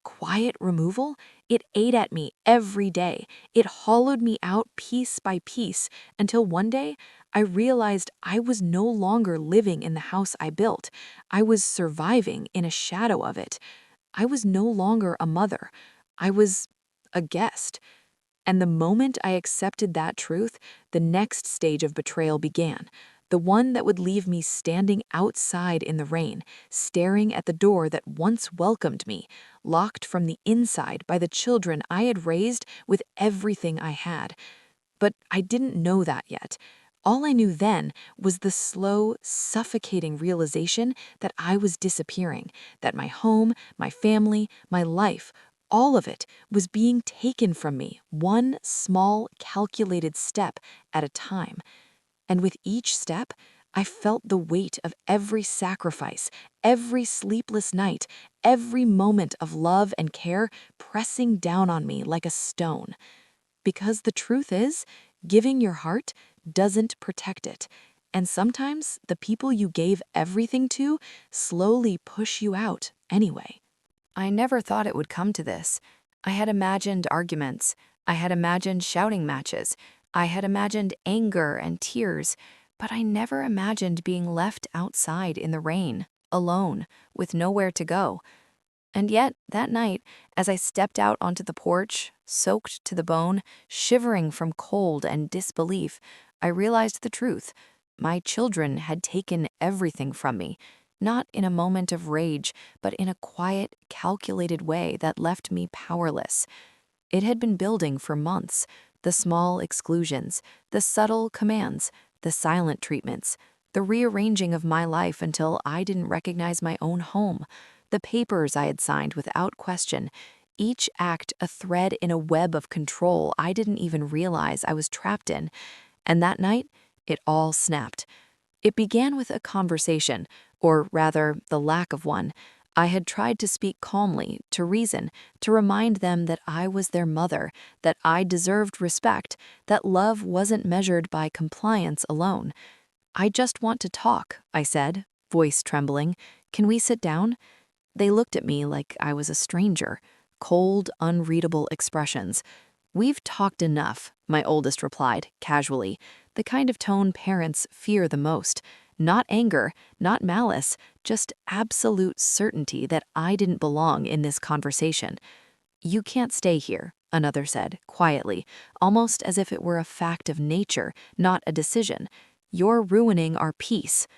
quiet removal, it ate at me every day. It hollowed me out piece by piece until one day I realized I was no longer living in the house I built. I was surviving in a shadow of it. I was no longer a mother. I was a guest. And the moment I accepted that truth, the next stage of betrayal began. The one that would leave me standing outside in the rain, staring at the door that once welcomed me, locked from the inside by the children I had raised with everything I had. But I didn't know that yet. All I knew then was the slow, suffocating realization that I was disappearing, that my home, my family, my life, all of it was being taken from me, one small, calculated step at a time. And with each step, I felt the weight of every sacrifice, every sleepless night, every moment of love and care pressing down on me like a stone. Because the truth is, giving your heart doesn't protect it. And sometimes the people you gave everything to slowly push you out anyway. I never thought it would come to this. I had imagined arguments. I had imagined shouting matches. I had imagined anger and tears, but I never imagined being left outside in the rain, alone, with nowhere to go. And yet, that night, as I stepped out onto the porch, soaked to the bone, shivering from cold and disbelief, I realized the truth. My children had taken everything from me, not in a moment of rage, but in a quiet, calculated way that left me powerless. It had been building for months, the small exclusions, the subtle commands, the silent treatments, the rearranging of my life until I didn't recognize my own home, the papers I had signed without question, each act a thread in a web of control I didn't even realize I was trapped in. And that night, it all snapped. It began with a conversation, or rather, the lack of one. I had tried to speak calmly, to reason, to remind them that I was their mother, that I deserved respect, that love wasn't measured by compliance alone. "I just want to talk," I said, voice trembling. "Can we sit down?" They looked at me like I was a stranger, cold, unreadable expressions. "We've talked enough," my oldest replied, casually, the kind of tone parents fear the most. Not anger, not malice, just absolute certainty that I didn't belong in this conversation. "You can't stay here," another said, quietly, almost as if it were a fact of nature, not a decision. "You're ruining our peace."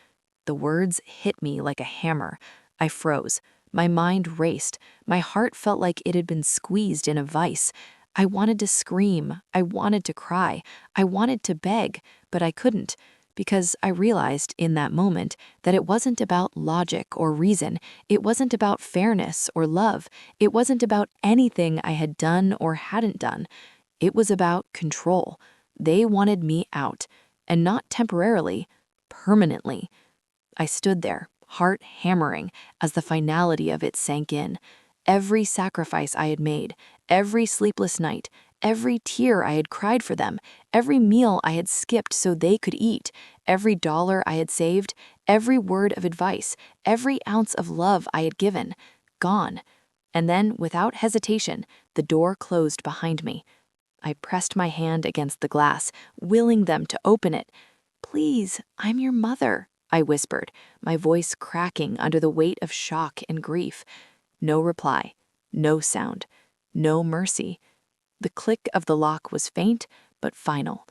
The words hit me like a hammer. I froze. My mind raced. My heart felt like it had been squeezed in a vice. I wanted to scream, I wanted to cry, I wanted to beg, but I couldn't, because I realized in that moment that it wasn't about logic or reason, it wasn't about fairness or love, it wasn't about anything I had done or hadn't done. It was about control. They wanted me out, and not temporarily, permanently. I stood there, heart hammering, as the finality of it sank in. Every sacrifice I had made, every sleepless night, every tear I had cried for them, every meal I had skipped so they could eat, every dollar I had saved, every word of advice, every ounce of love I had given, gone. And then, without hesitation, the door closed behind me. I pressed my hand against the glass, willing them to open it. "Please, I'm your mother," I whispered, my voice cracking under the weight of shock and grief. No reply, no sound, no mercy. The click of the lock was faint, but final.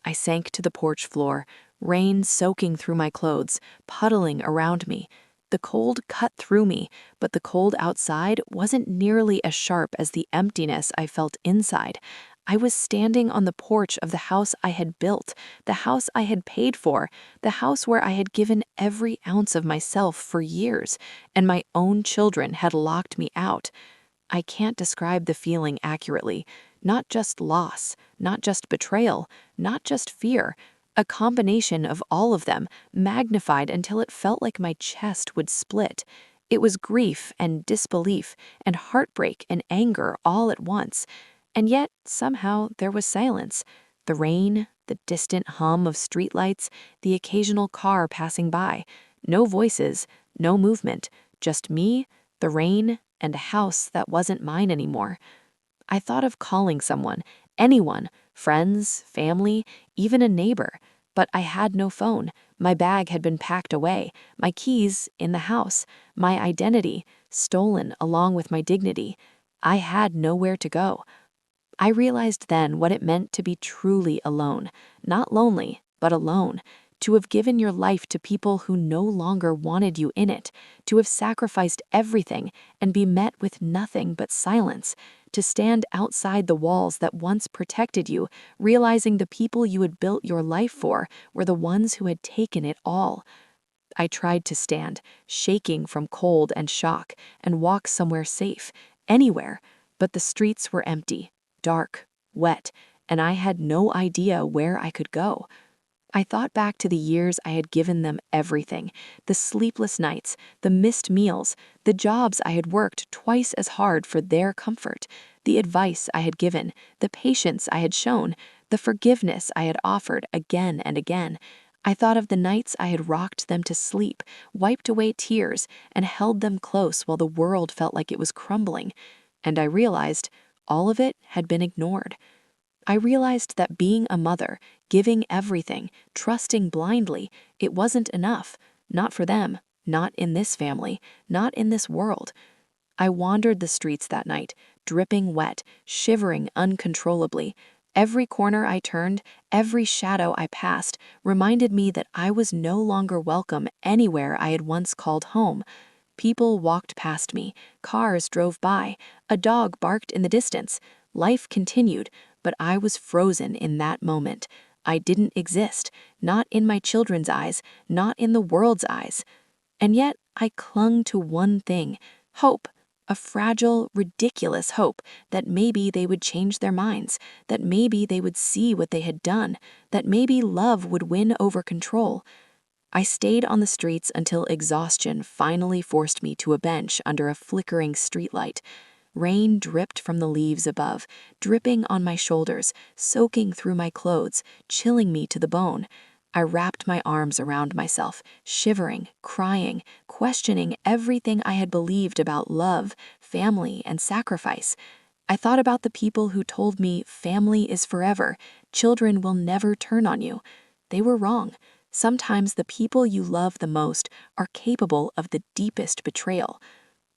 I sank to the porch floor, rain soaking through my clothes, puddling around me. The cold cut through me, but the cold outside wasn't nearly as sharp as the emptiness I felt inside. I was standing on the porch of the house I had built, the house I had paid for, the house where I had given every ounce of myself for years, and my own children had locked me out. I can't describe the feeling accurately. Not just loss, not just betrayal, not just fear, a combination of all of them, magnified until it felt like my chest would split. It was grief and disbelief and heartbreak and anger all at once. And yet, somehow, there was silence. The rain, the distant hum of streetlights, the occasional car passing by. No voices, no movement, just me, the rain, and a house that wasn't mine anymore. I thought of calling someone, anyone, friends, family, even a neighbor, but I had no phone. My bag had been packed away, my keys in the house, my identity stolen along with my dignity. I had nowhere to go. I realized then what it meant to be truly alone, not lonely, but alone, to have given your life to people who no longer wanted you in it, to have sacrificed everything and be met with nothing but silence, to stand outside the walls that once protected you, realizing the people you had built your life for were the ones who had taken it all. I tried to stand, shaking from cold and shock, and walk somewhere safe, anywhere, but the streets were empty, dark, wet, and I had no idea where I could go. I thought back to the years I had given them everything, the sleepless nights, the missed meals, the jobs I had worked twice as hard for their comfort, the advice I had given, the patience I had shown, the forgiveness I had offered again and again. I thought of the nights I had rocked them to sleep, wiped away tears, and held them close while the world felt like it was crumbling. And I realized all of it had been ignored. I realized that being a mother, giving everything, trusting blindly, it wasn't enough. Not for them, not in this family, not in this world. I wandered the streets that night, dripping wet, shivering uncontrollably. Every corner I turned, every shadow I passed, reminded me that I was no longer welcome anywhere I had once called home. People walked past me, cars drove by, a dog barked in the distance. Life continued, but I was frozen in that moment. I didn't exist, not in my children's eyes, not in the world's eyes. And yet I clung to one thing, hope, a fragile, ridiculous hope that maybe they would change their minds, that maybe they would see what they had done, that maybe love would win over control. I stayed on the streets until exhaustion finally forced me to a bench under a flickering streetlight. Rain dripped from the leaves above, dripping on my shoulders, soaking through my clothes, chilling me to the bone. I wrapped my arms around myself, shivering, crying, questioning everything I had believed about love, family, and sacrifice. I thought about the people who told me family is forever, children will never turn on you. They were wrong. Sometimes the people you love the most are capable of the deepest betrayal.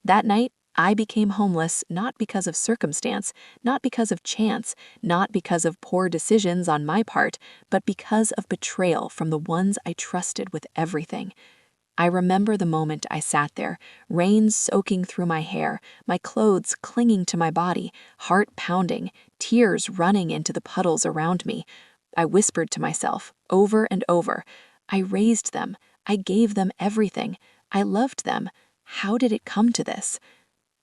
That night, I became homeless not because of circumstance, not because of chance, not because of poor decisions on my part, but because of betrayal from the ones I trusted with everything. I remember the moment I sat there, rain soaking through my hair, my clothes clinging to my body, heart pounding, tears running into the puddles around me. I whispered to myself, over and over, I raised them. I gave them everything. I loved them. How did it come to this?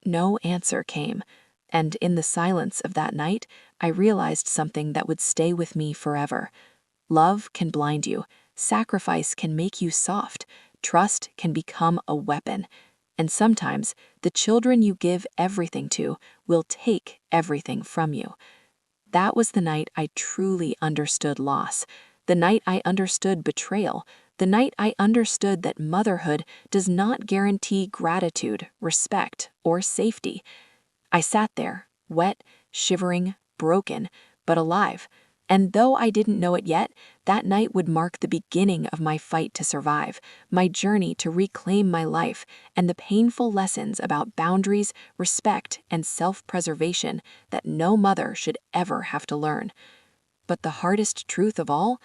No answer came, and in the silence of that night, I realized something that would stay with me forever. Love can blind you, sacrifice can make you soft, trust can become a weapon, and sometimes the children you give everything to will take everything from you. That was the night I truly understood loss, the night I understood betrayal, the night I understood that motherhood does not guarantee gratitude, respect, or safety. I sat there, wet, shivering, broken, but alive. And though I didn't know it yet, that night would mark the beginning of my fight to survive, my journey to reclaim my life, and the painful lessons about boundaries, respect, and self-preservation that no mother should ever have to learn. But the hardest truth of all?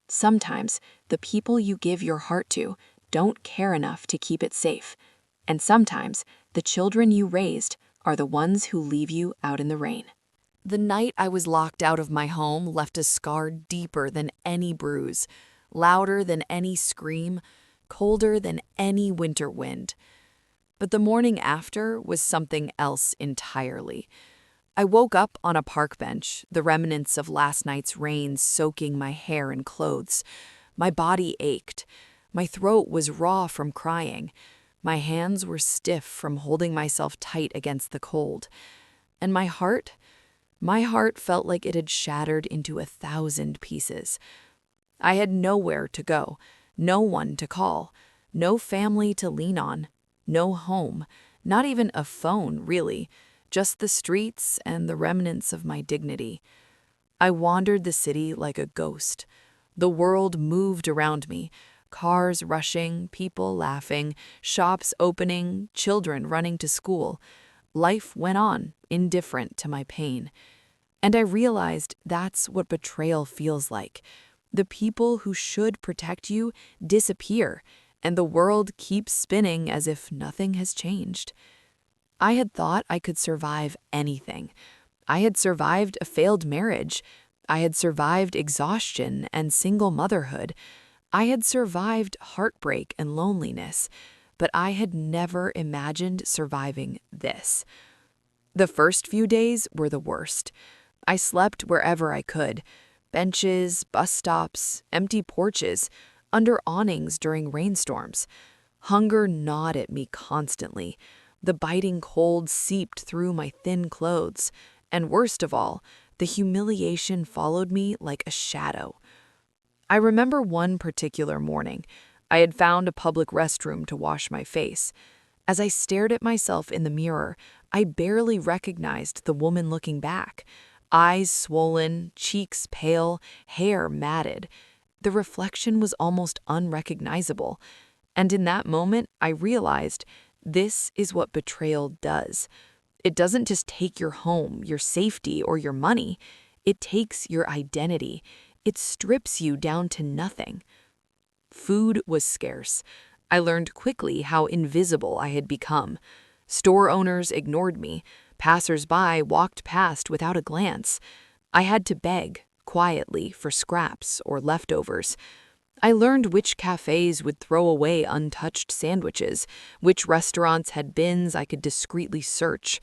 Sometimes the people you give your heart to don't care enough to keep it safe. And sometimes the children you raised are the ones who leave you out in the rain. The night I was locked out of my home left a scar deeper than any bruise, louder than any scream, colder than any winter wind. But the morning after was something else entirely. I woke up on a park bench, the remnants of last night's rain soaking my hair and clothes. My body ached. My throat was raw from crying. My hands were stiff from holding myself tight against the cold. And my heart felt like it had shattered into 1,000 pieces. I had nowhere to go, no one to call, no family to lean on, no home, not even a phone, really, just the streets and the remnants of my dignity. I wandered the city like a ghost. The world moved around me, cars rushing, people laughing, shops opening, children running to school. Life went on, indifferent to my pain. And I realized that's what betrayal feels like. The people who should protect you disappear, and the world keeps spinning as if nothing has changed. I had thought I could survive anything. I had survived a failed marriage. I had survived exhaustion and single motherhood. I had survived heartbreak and loneliness, but I had never imagined surviving this. The first few days were the worst. I slept wherever I could, benches, bus stops, empty porches, under awnings during rainstorms. Hunger gnawed at me constantly. The biting cold seeped through my thin clothes, and worst of all, the humiliation followed me like a shadow. I remember one particular morning. I had found a public restroom to wash my face. As I stared at myself in the mirror, I barely recognized the woman looking back. Eyes swollen, cheeks pale, hair matted. The reflection was almost unrecognizable. And in that moment, I realized this is what betrayal does. It doesn't just take your home, your safety, or your money. It takes your identity. It strips you down to nothing. Food was scarce. I learned quickly how invisible I had become. Store owners ignored me. Passers-by walked past without a glance. I had to beg, quietly, for scraps or leftovers. I learned which cafes would throw away untouched sandwiches, which restaurants had bins I could discreetly search.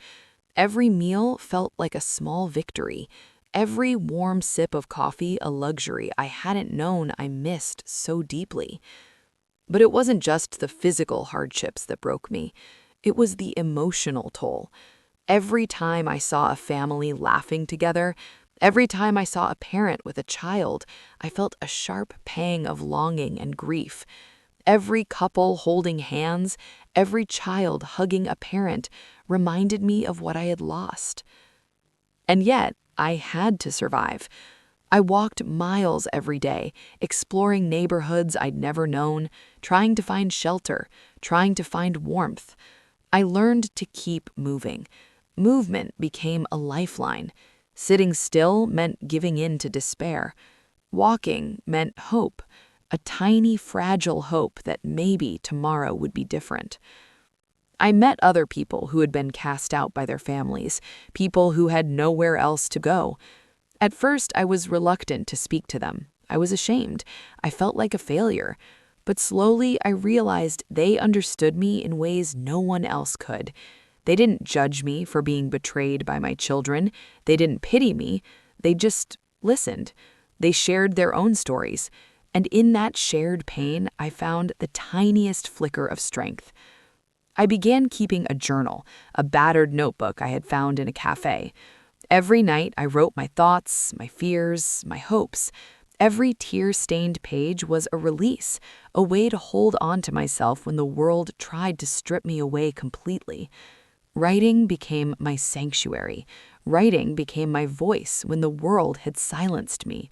Every meal felt like a small victory. Every warm sip of coffee a luxury I hadn't known I missed so deeply. But it wasn't just the physical hardships that broke me. It was the emotional toll. Every time I saw a family laughing together, every time I saw a parent with a child, I felt a sharp pang of longing and grief. Every couple holding hands, every child hugging a parent reminded me of what I had lost. And yet, I had to survive. I walked miles every day, exploring neighborhoods I'd never known, trying to find shelter, trying to find warmth. I learned to keep moving. Movement became a lifeline. Sitting still meant giving in to despair. Walking meant hope. a tiny, fragile hope that maybe tomorrow would be different. I met other people who had been cast out by their families, people who had nowhere else to go. At first, I was reluctant to speak to them. I was ashamed. I felt like a failure. But slowly, I realized they understood me in ways no one else could. They didn't judge me for being betrayed by my children. They didn't pity me. They just listened. They shared their own stories. And in that shared pain, I found the tiniest flicker of strength. I began keeping a journal, a battered notebook I had found in a cafe. Every night, I wrote my thoughts, my fears, my hopes. Every tear-stained page was a release, a way to hold on to myself when the world tried to strip me away completely. Writing became my sanctuary. Writing became my voice when the world had silenced me.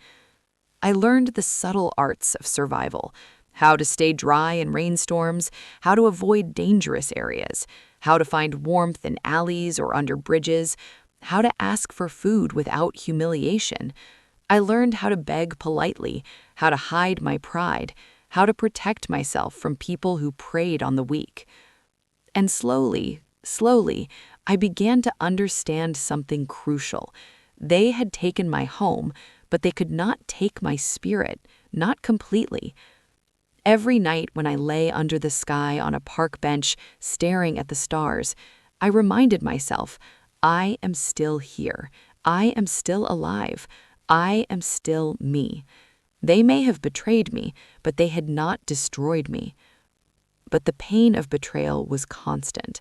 I learned the subtle arts of survival, how to stay dry in rainstorms, how to avoid dangerous areas, how to find warmth in alleys or under bridges, how to ask for food without humiliation. I learned how to beg politely, how to hide my pride, how to protect myself from people who preyed on the weak. And slowly, I began to understand something crucial. They had taken my home, but they could not take my spirit, not completely. Every night when I lay under the sky on a park bench, staring at the stars, I reminded myself, I am still here. I am still alive. I am still me. They may have betrayed me, but they had not destroyed me. But the pain of betrayal was constant.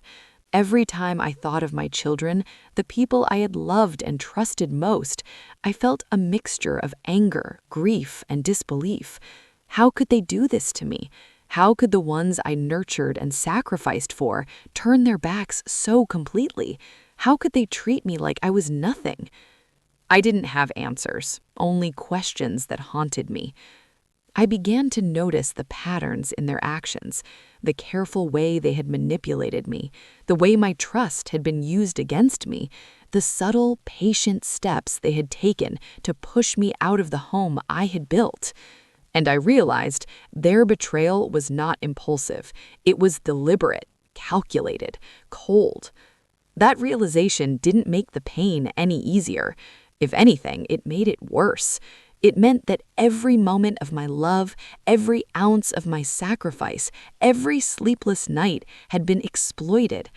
Every time I thought of my children, the people I had loved and trusted most, I felt a mixture of anger, grief, and disbelief. How could they do this to me? How could the ones I nurtured and sacrificed for turn their backs so completely? How could they treat me like I was nothing? I didn't have answers, only questions that haunted me. I began to notice the patterns in their actions, the careful way they had manipulated me, the way my trust had been used against me, the subtle, patient steps they had taken to push me out of the home I had built. And I realized their betrayal was not impulsive. It was deliberate, calculated, cold. That realization didn't make the pain any easier. If anything, it made it worse. It meant that every moment of my love, every ounce of my sacrifice, every sleepless night had been exploited.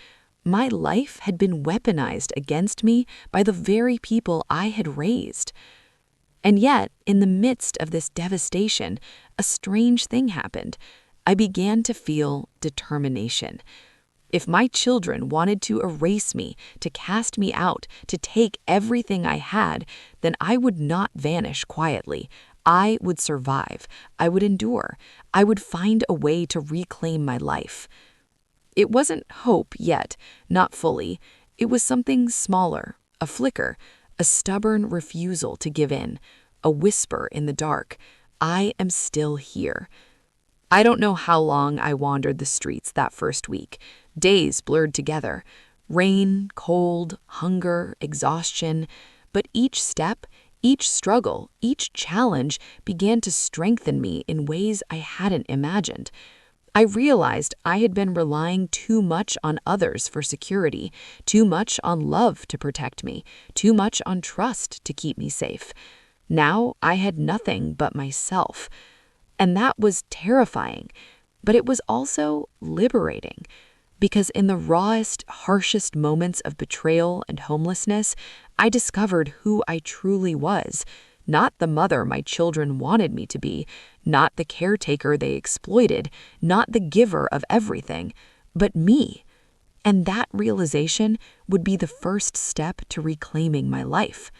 My life had been weaponized against me by the very people I had raised. And yet, in the midst of this devastation, a strange thing happened. I began to feel determination. If my children wanted to erase me, to cast me out, to take everything I had, then I would not vanish quietly. I would survive. I would endure. I would find a way to reclaim my life. It wasn't hope yet, not fully. It was something smaller, a flicker, a stubborn refusal to give in, a whisper in the dark. I am still here. I don't know how long I wandered the streets that first week. Days blurred together. Rain, cold, hunger, exhaustion. But each step, each struggle, each challenge began to strengthen me in ways I hadn't imagined. I realized I had been relying too much on others for security, too much on love to protect me, too much on trust to keep me safe. Now I had nothing but myself. And that was terrifying, but it was also liberating. Because in the rawest, harshest moments of betrayal and homelessness, I discovered who I truly was. Not the mother my children wanted me to be, not the caretaker they exploited, not the giver of everything, but me. And that realization would be the first step to reclaiming my life.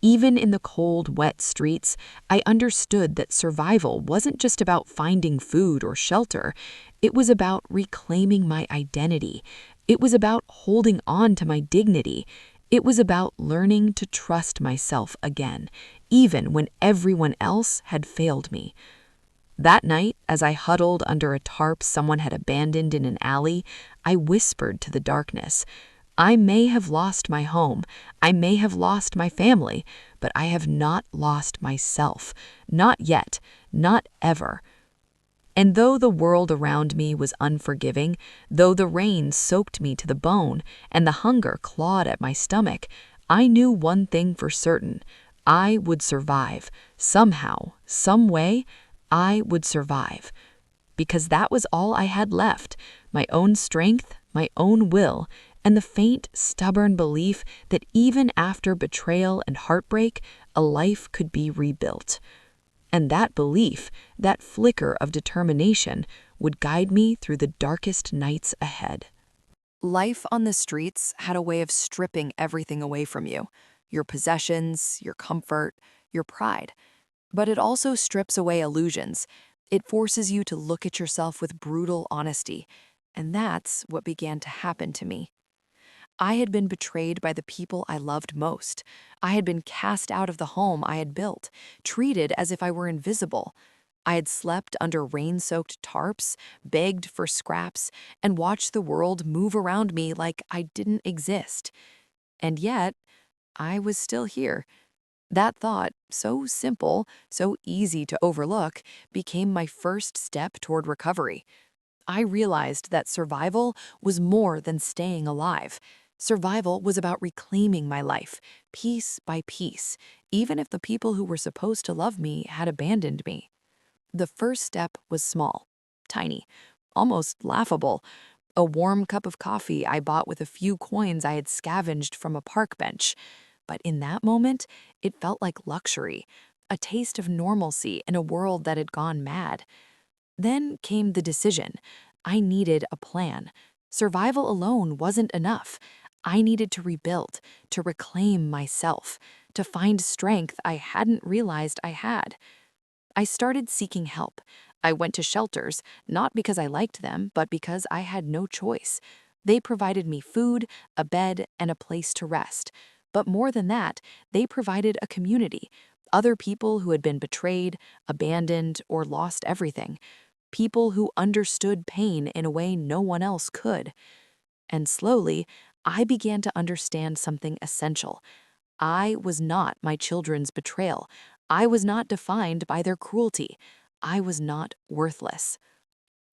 Even in the cold, wet streets, I understood that survival wasn't just about finding food or shelter. It was about reclaiming my identity. It was about holding on to my dignity. It was about learning to trust myself again, even when everyone else had failed me. That night, as I huddled under a tarp someone had abandoned in an alley, I whispered to the darkness, I may have lost my home, I may have lost my family, but I have not lost myself. Not yet, not ever. And though the world around me was unforgiving, though the rain soaked me to the bone and the hunger clawed at my stomach, I knew one thing for certain. I would survive. Somehow, some way, I would survive. Because that was all I had left, my own strength, my own will, and the faint, stubborn belief that even after betrayal and heartbreak, a life could be rebuilt. And that belief, that flicker of determination, would guide me through the darkest nights ahead. Life on the streets had a way of stripping everything away from you, your possessions, your comfort, your pride. But it also strips away illusions. It forces you to look at yourself with brutal honesty. And that's what began to happen to me. I had been betrayed by the people I loved most. I had been cast out of the home I had built, treated as if I were invisible. I had slept under rain-soaked tarps, begged for scraps, and watched the world move around me like I didn't exist. And yet, I was still here. That thought, so simple, so easy to overlook, became my first step toward recovery. I realized that survival was more than staying alive. Survival was about reclaiming my life, piece by piece, even if the people who were supposed to love me had abandoned me. The first step was small, tiny, almost laughable. A warm cup of coffee I bought with a few coins I had scavenged from a park bench. But in that moment, it felt like luxury, a taste of normalcy in a world that had gone mad. Then came the decision. I needed a plan. Survival alone wasn't enough. I needed to rebuild, to reclaim myself, to find strength I hadn't realized I had. I started seeking help. I went to shelters, not because I liked them, but because I had no choice. They provided me food, a bed, and a place to rest. But more than that, they provided a community, other people who had been betrayed, abandoned, or lost everything. People who understood pain in a way no one else could. And slowly, I began to understand something essential. I was not my children's betrayal. I was not defined by their cruelty. I was not worthless.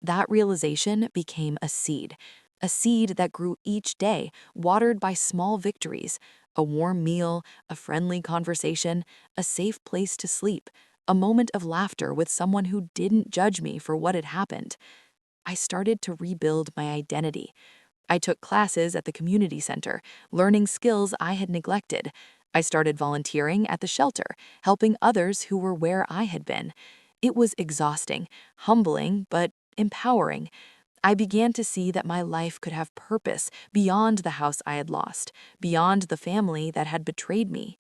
That realization became a seed that grew each day, watered by small victories, a warm meal, a friendly conversation, a safe place to sleep, a moment of laughter with someone who didn't judge me for what had happened. I started to rebuild my identity. I took classes at the community center, learning skills I had neglected. I started volunteering at the shelter, helping others who were where I had been. It was exhausting, humbling, but empowering. I began to see that my life could have purpose beyond the house I had lost, beyond the family that had betrayed me.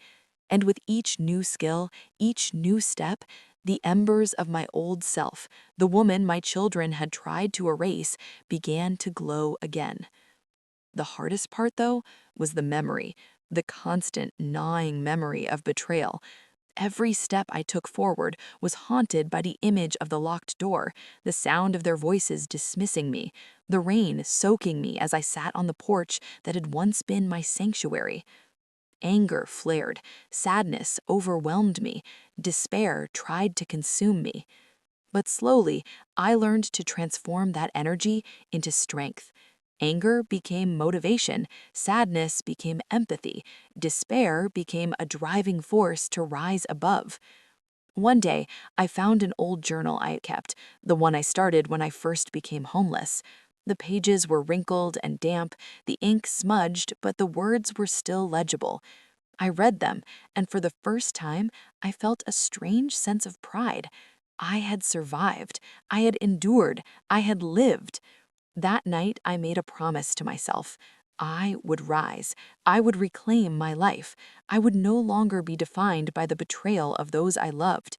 And with each new skill, each new step, the embers of my old self, the woman my children had tried to erase, began to glow again. The hardest part, though, was the memory, the constant gnawing memory of betrayal. Every step I took forward was haunted by the image of the locked door, the sound of their voices dismissing me, the rain soaking me as I sat on the porch that had once been my sanctuary. Anger flared, sadness overwhelmed me, despair tried to consume me. But slowly, I learned to transform that energy into strength. Anger became motivation, sadness became empathy, despair became a driving force to rise above. One day, I found an old journal I had kept, the one I started when I first became homeless. The pages were wrinkled and damp, the ink smudged, but the words were still legible. I read them, and for the first time, I felt a strange sense of pride. I had survived, I had endured, I had lived. That night, I made a promise to myself. I would rise. I would reclaim my life. I would no longer be defined by the betrayal of those I loved.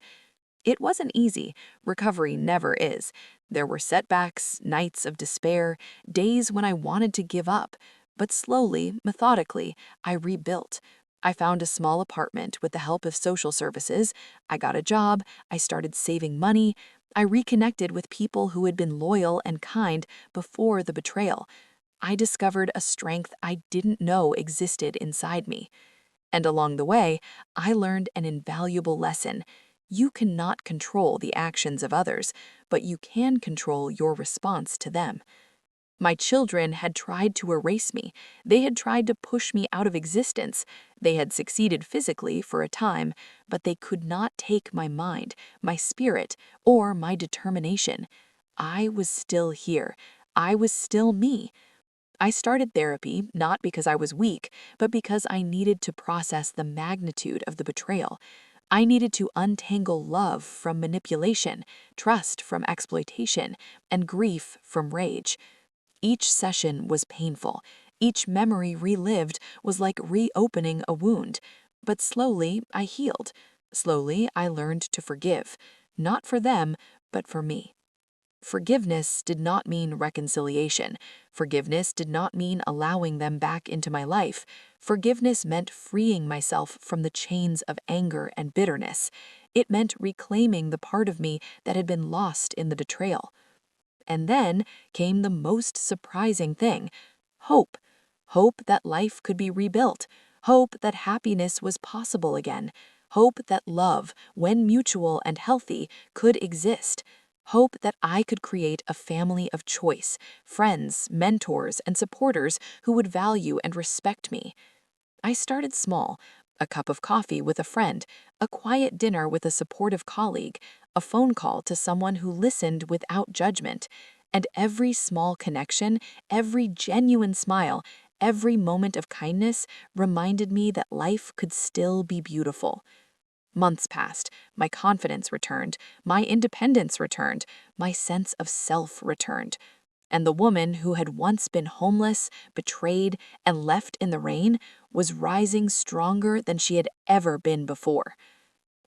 It wasn't easy. Recovery never is. There were setbacks, nights of despair, days when I wanted to give up. But slowly, methodically, I rebuilt. I found a small apartment with the help of social services. I got a job. I started saving money. I reconnected with people who had been loyal and kind before the betrayal. I discovered a strength I didn't know existed inside me. And along the way, I learned an invaluable lesson. You cannot control the actions of others, but you can control your response to them. My children had tried to erase me. They had tried to push me out of existence. They had succeeded physically for a time, but they could not take my mind, my spirit, or my determination. I was still here. I was still me. I started therapy not because I was weak, but because I needed to process the magnitude of the betrayal. I needed to untangle love from manipulation, trust from exploitation, and grief from rage. Each session was painful. Each memory relived was like reopening a wound. But slowly I healed. Slowly I learned to forgive. Not for them, but for me. Forgiveness did not mean reconciliation. Forgiveness did not mean allowing them back into my life. Forgiveness meant freeing myself from the chains of anger and bitterness. It meant reclaiming the part of me that had been lost in the betrayal. And then came the most surprising thing: hope. Hope that life could be rebuilt. Hope that happiness was possible again. Hope that love, when mutual and healthy, could exist. Hope that I could create a family of choice, friends, mentors, and supporters who would value and respect me. I started small: a cup of coffee with a friend, a quiet dinner with a supportive colleague, a phone call to someone who listened without judgment. And every small connection, every genuine smile, every moment of kindness reminded me that life could still be beautiful. Months passed, my confidence returned, my independence returned, my sense of self returned. And the woman who had once been homeless, betrayed, and left in the rain was rising stronger than she had ever been before.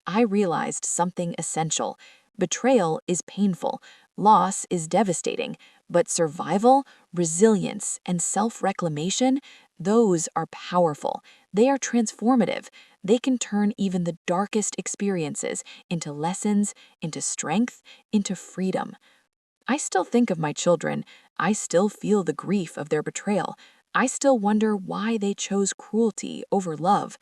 I realized something essential. Betrayal is painful, loss is devastating, but survival, resilience, and self-reclamation, those are powerful. They are transformative. They can turn even the darkest experiences into lessons, into strength, into freedom. I still think of my children. I still feel the grief of their betrayal. I still wonder why they chose cruelty over love.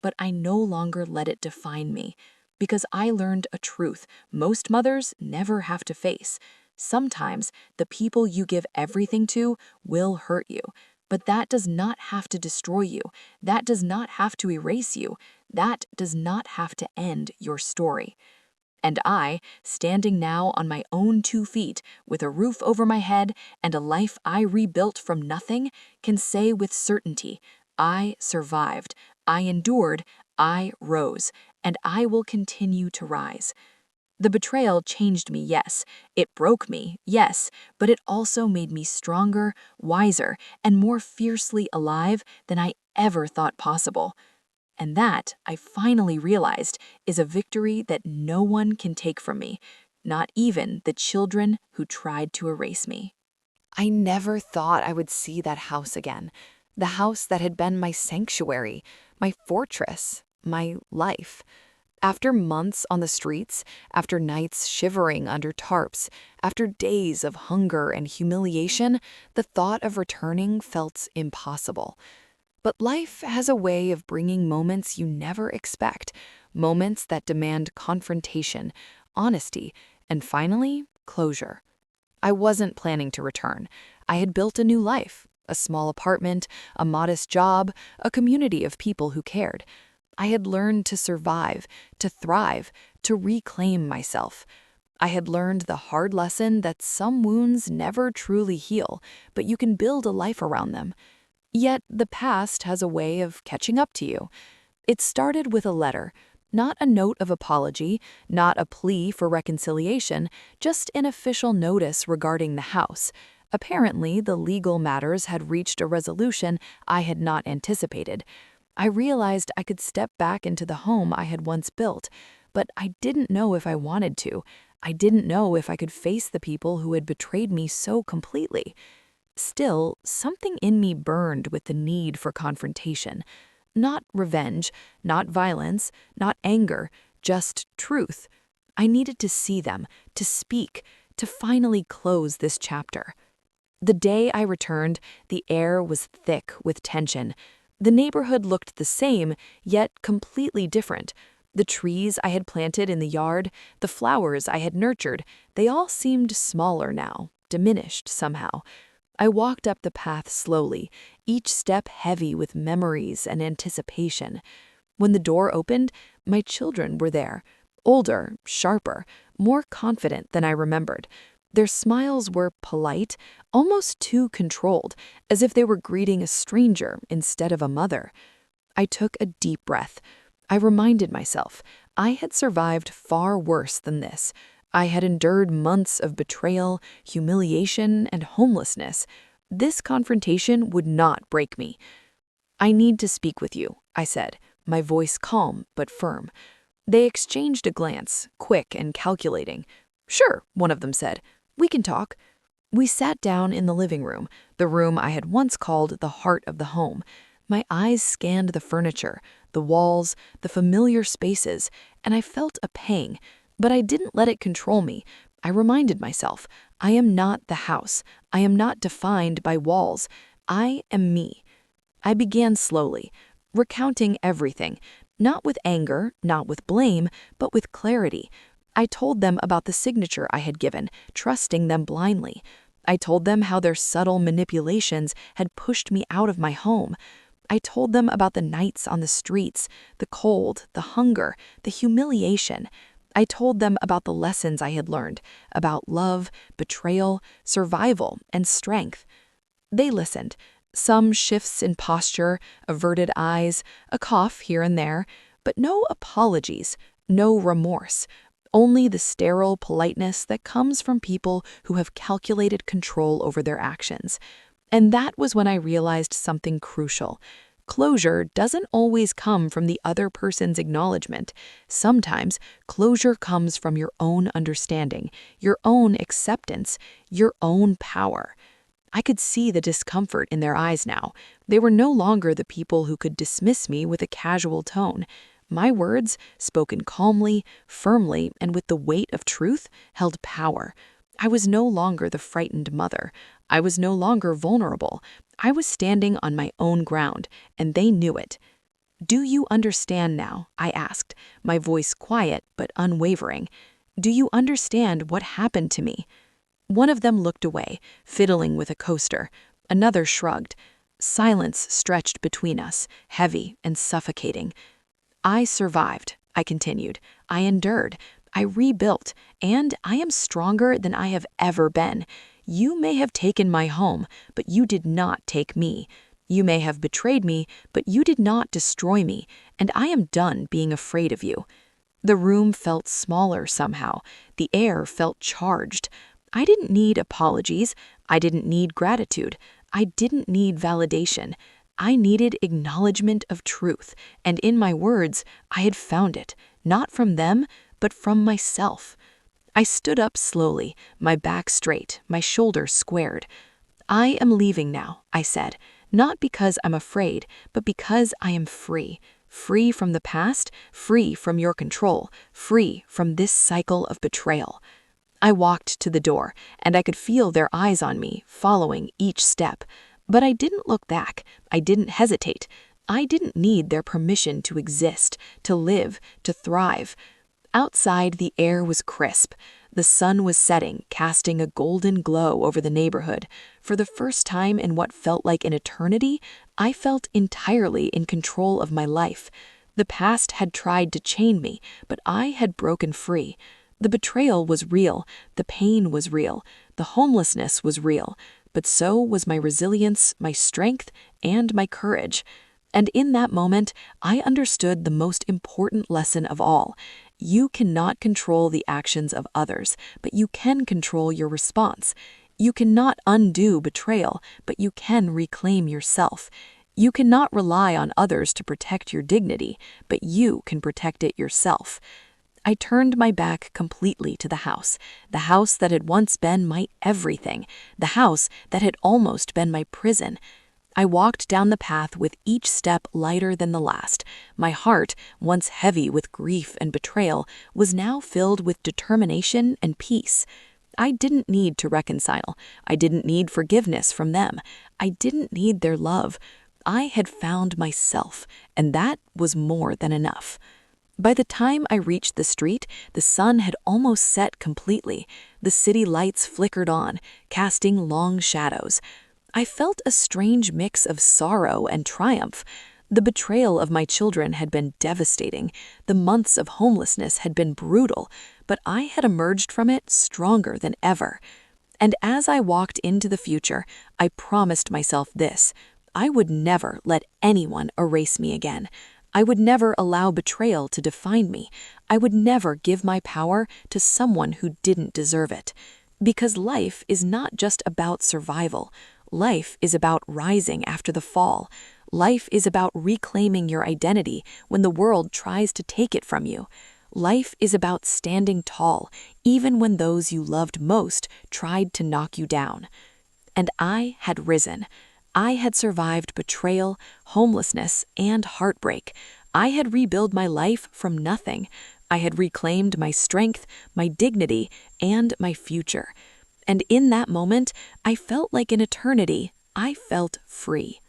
But I no longer let it define me, because I learned a truth most mothers never have to face. Sometimes the people you give everything to will hurt you, but that does not have to destroy you. That does not have to erase you. That does not have to end your story. And I, standing now on my own 2 feet, with a roof over my head and a life I rebuilt from nothing, can say with certainty, I survived, I endured, I rose, and I will continue to rise. The betrayal changed me, yes. It broke me, yes, but it also made me stronger, wiser, and more fiercely alive than I ever thought possible. And that, I finally realized, is a victory that no one can take from me, not even the children who tried to erase me. I never thought I would see that house again. The house that had been my sanctuary, my fortress, my life. After months on the streets, after nights shivering under tarps, after days of hunger and humiliation, the thought of returning felt impossible. But life has a way of bringing moments you never expect, moments that demand confrontation, honesty, and finally, closure. I wasn't planning to return. I had built a new life, a small apartment, a modest job, a community of people who cared. I had learned to survive, to thrive, to reclaim myself. I had learned the hard lesson that some wounds never truly heal, but you can build a life around them. Yet the past has a way of catching up to you. It started with a letter, not a note of apology, not a plea for reconciliation, just an official notice regarding the house. Apparently, the legal matters had reached a resolution I had not anticipated. I realized I could step back into the home I had once built, but I didn't know if I wanted to. I didn't know if I could face the people who had betrayed me so completely. Still, something in me burned with the need for confrontation. Not revenge, not violence, not anger, just truth. I needed to see them, to speak, to finally close this chapter. The day I returned, the air was thick with tension. The neighborhood looked the same, yet completely different. The trees I had planted in the yard, the flowers I had nurtured, they all seemed smaller now, diminished somehow. I walked up the path slowly, each step heavy with memories and anticipation. When the door opened, my children were there, older, sharper, more confident than I remembered. Their smiles were polite, almost too controlled, as if they were greeting a stranger instead of a mother. I took a deep breath. I reminded myself I had survived far worse than this. I had endured months of betrayal, humiliation, and homelessness. This confrontation would not break me. "I need to speak with you," I said, my voice calm but firm. They exchanged a glance, quick and calculating. "Sure," one of them said. "We can talk." We sat down in the living room, the room I had once called the heart of the home. My eyes scanned the furniture, the walls, the familiar spaces, and I felt a pang, but I didn't let it control me. I reminded myself, I am not the house. I am not defined by walls. I am me. I began slowly, recounting everything, not with anger, not with blame, but with clarity. I told them about the signature I had given, trusting them blindly. I told them how their subtle manipulations had pushed me out of my home. I told them about the nights on the streets, the cold, the hunger, the humiliation. I told them about the lessons I had learned, about love, betrayal, survival, and strength. They listened. Some shifts in posture, averted eyes, a cough here and there, but no apologies, no remorse. Only the sterile politeness that comes from people who have calculated control over their actions. And that was when I realized something crucial. Closure doesn't always come from the other person's acknowledgement. Sometimes closure comes from your own understanding, your own acceptance, your own power. I could see the discomfort in their eyes now. They were no longer the people who could dismiss me with a casual tone. My words, spoken calmly, firmly, and with the weight of truth, held power. I was no longer the frightened mother. I was no longer vulnerable. I was standing on my own ground, and they knew it. "Do you understand now?" I asked, my voice quiet but unwavering. "Do you understand what happened to me?" One of them looked away, fiddling with a coaster. Another shrugged. Silence stretched between us, heavy and suffocating. "I survived," I continued. "I endured. I rebuilt, and I am stronger than I have ever been. You may have taken my home, but you did not take me. You may have betrayed me, but you did not destroy me, and I am done being afraid of you." The room felt smaller somehow. The air felt charged. I didn't need apologies. I didn't need gratitude. I didn't need validation. I needed acknowledgement of truth, and in my words, I had found it, not from them, but from myself. I stood up slowly, my back straight, my shoulders squared. "I am leaving now," I said, "not because I'm afraid, but because I am free. Free from the past, free from your control, free from this cycle of betrayal." I walked to the door, and I could feel their eyes on me, following each step. But I didn't look back. I didn't hesitate. I didn't need their permission to exist, to live, to thrive. Outside, the air was crisp. The sun was setting, casting a golden glow over the neighborhood. For the first time in what felt like an eternity, I felt entirely in control of my life. The past had tried to chain me, but I had broken free. The betrayal was real, the pain was real, the homelessness was real, but so was my resilience, my strength, and my courage. And in that moment, I understood the most important lesson of all. You cannot control the actions of others, but you can control your response. You cannot undo betrayal, but you can reclaim yourself. You cannot rely on others to protect your dignity, but you can protect it yourself. I turned my back completely to the house that had once been my everything, the house that had almost been my prison. I walked down the path with each step lighter than the last. My heart, once heavy with grief and betrayal, was now filled with determination and peace. I didn't need to reconcile. I didn't need forgiveness from them. I didn't need their love. I had found myself, and that was more than enough. By the time I reached the street, the sun had almost set completely. The city lights flickered on, casting long shadows. I felt a strange mix of sorrow and triumph. The betrayal of my children had been devastating. The months of homelessness had been brutal, but I had emerged from it stronger than ever. And as I walked into the future, I promised myself this: I would never let anyone erase me again. I would never allow betrayal to define me. I would never give my power to someone who didn't deserve it. Because life is not just about survival. Life is about rising after the fall. Life is about reclaiming your identity when the world tries to take it from you. Life is about standing tall, even when those you loved most tried to knock you down. And I had risen. I had survived betrayal, homelessness, and heartbreak. I had rebuilt my life from nothing. I had reclaimed my strength, my dignity, and my future. And in that moment, I felt like an eternity. I felt free.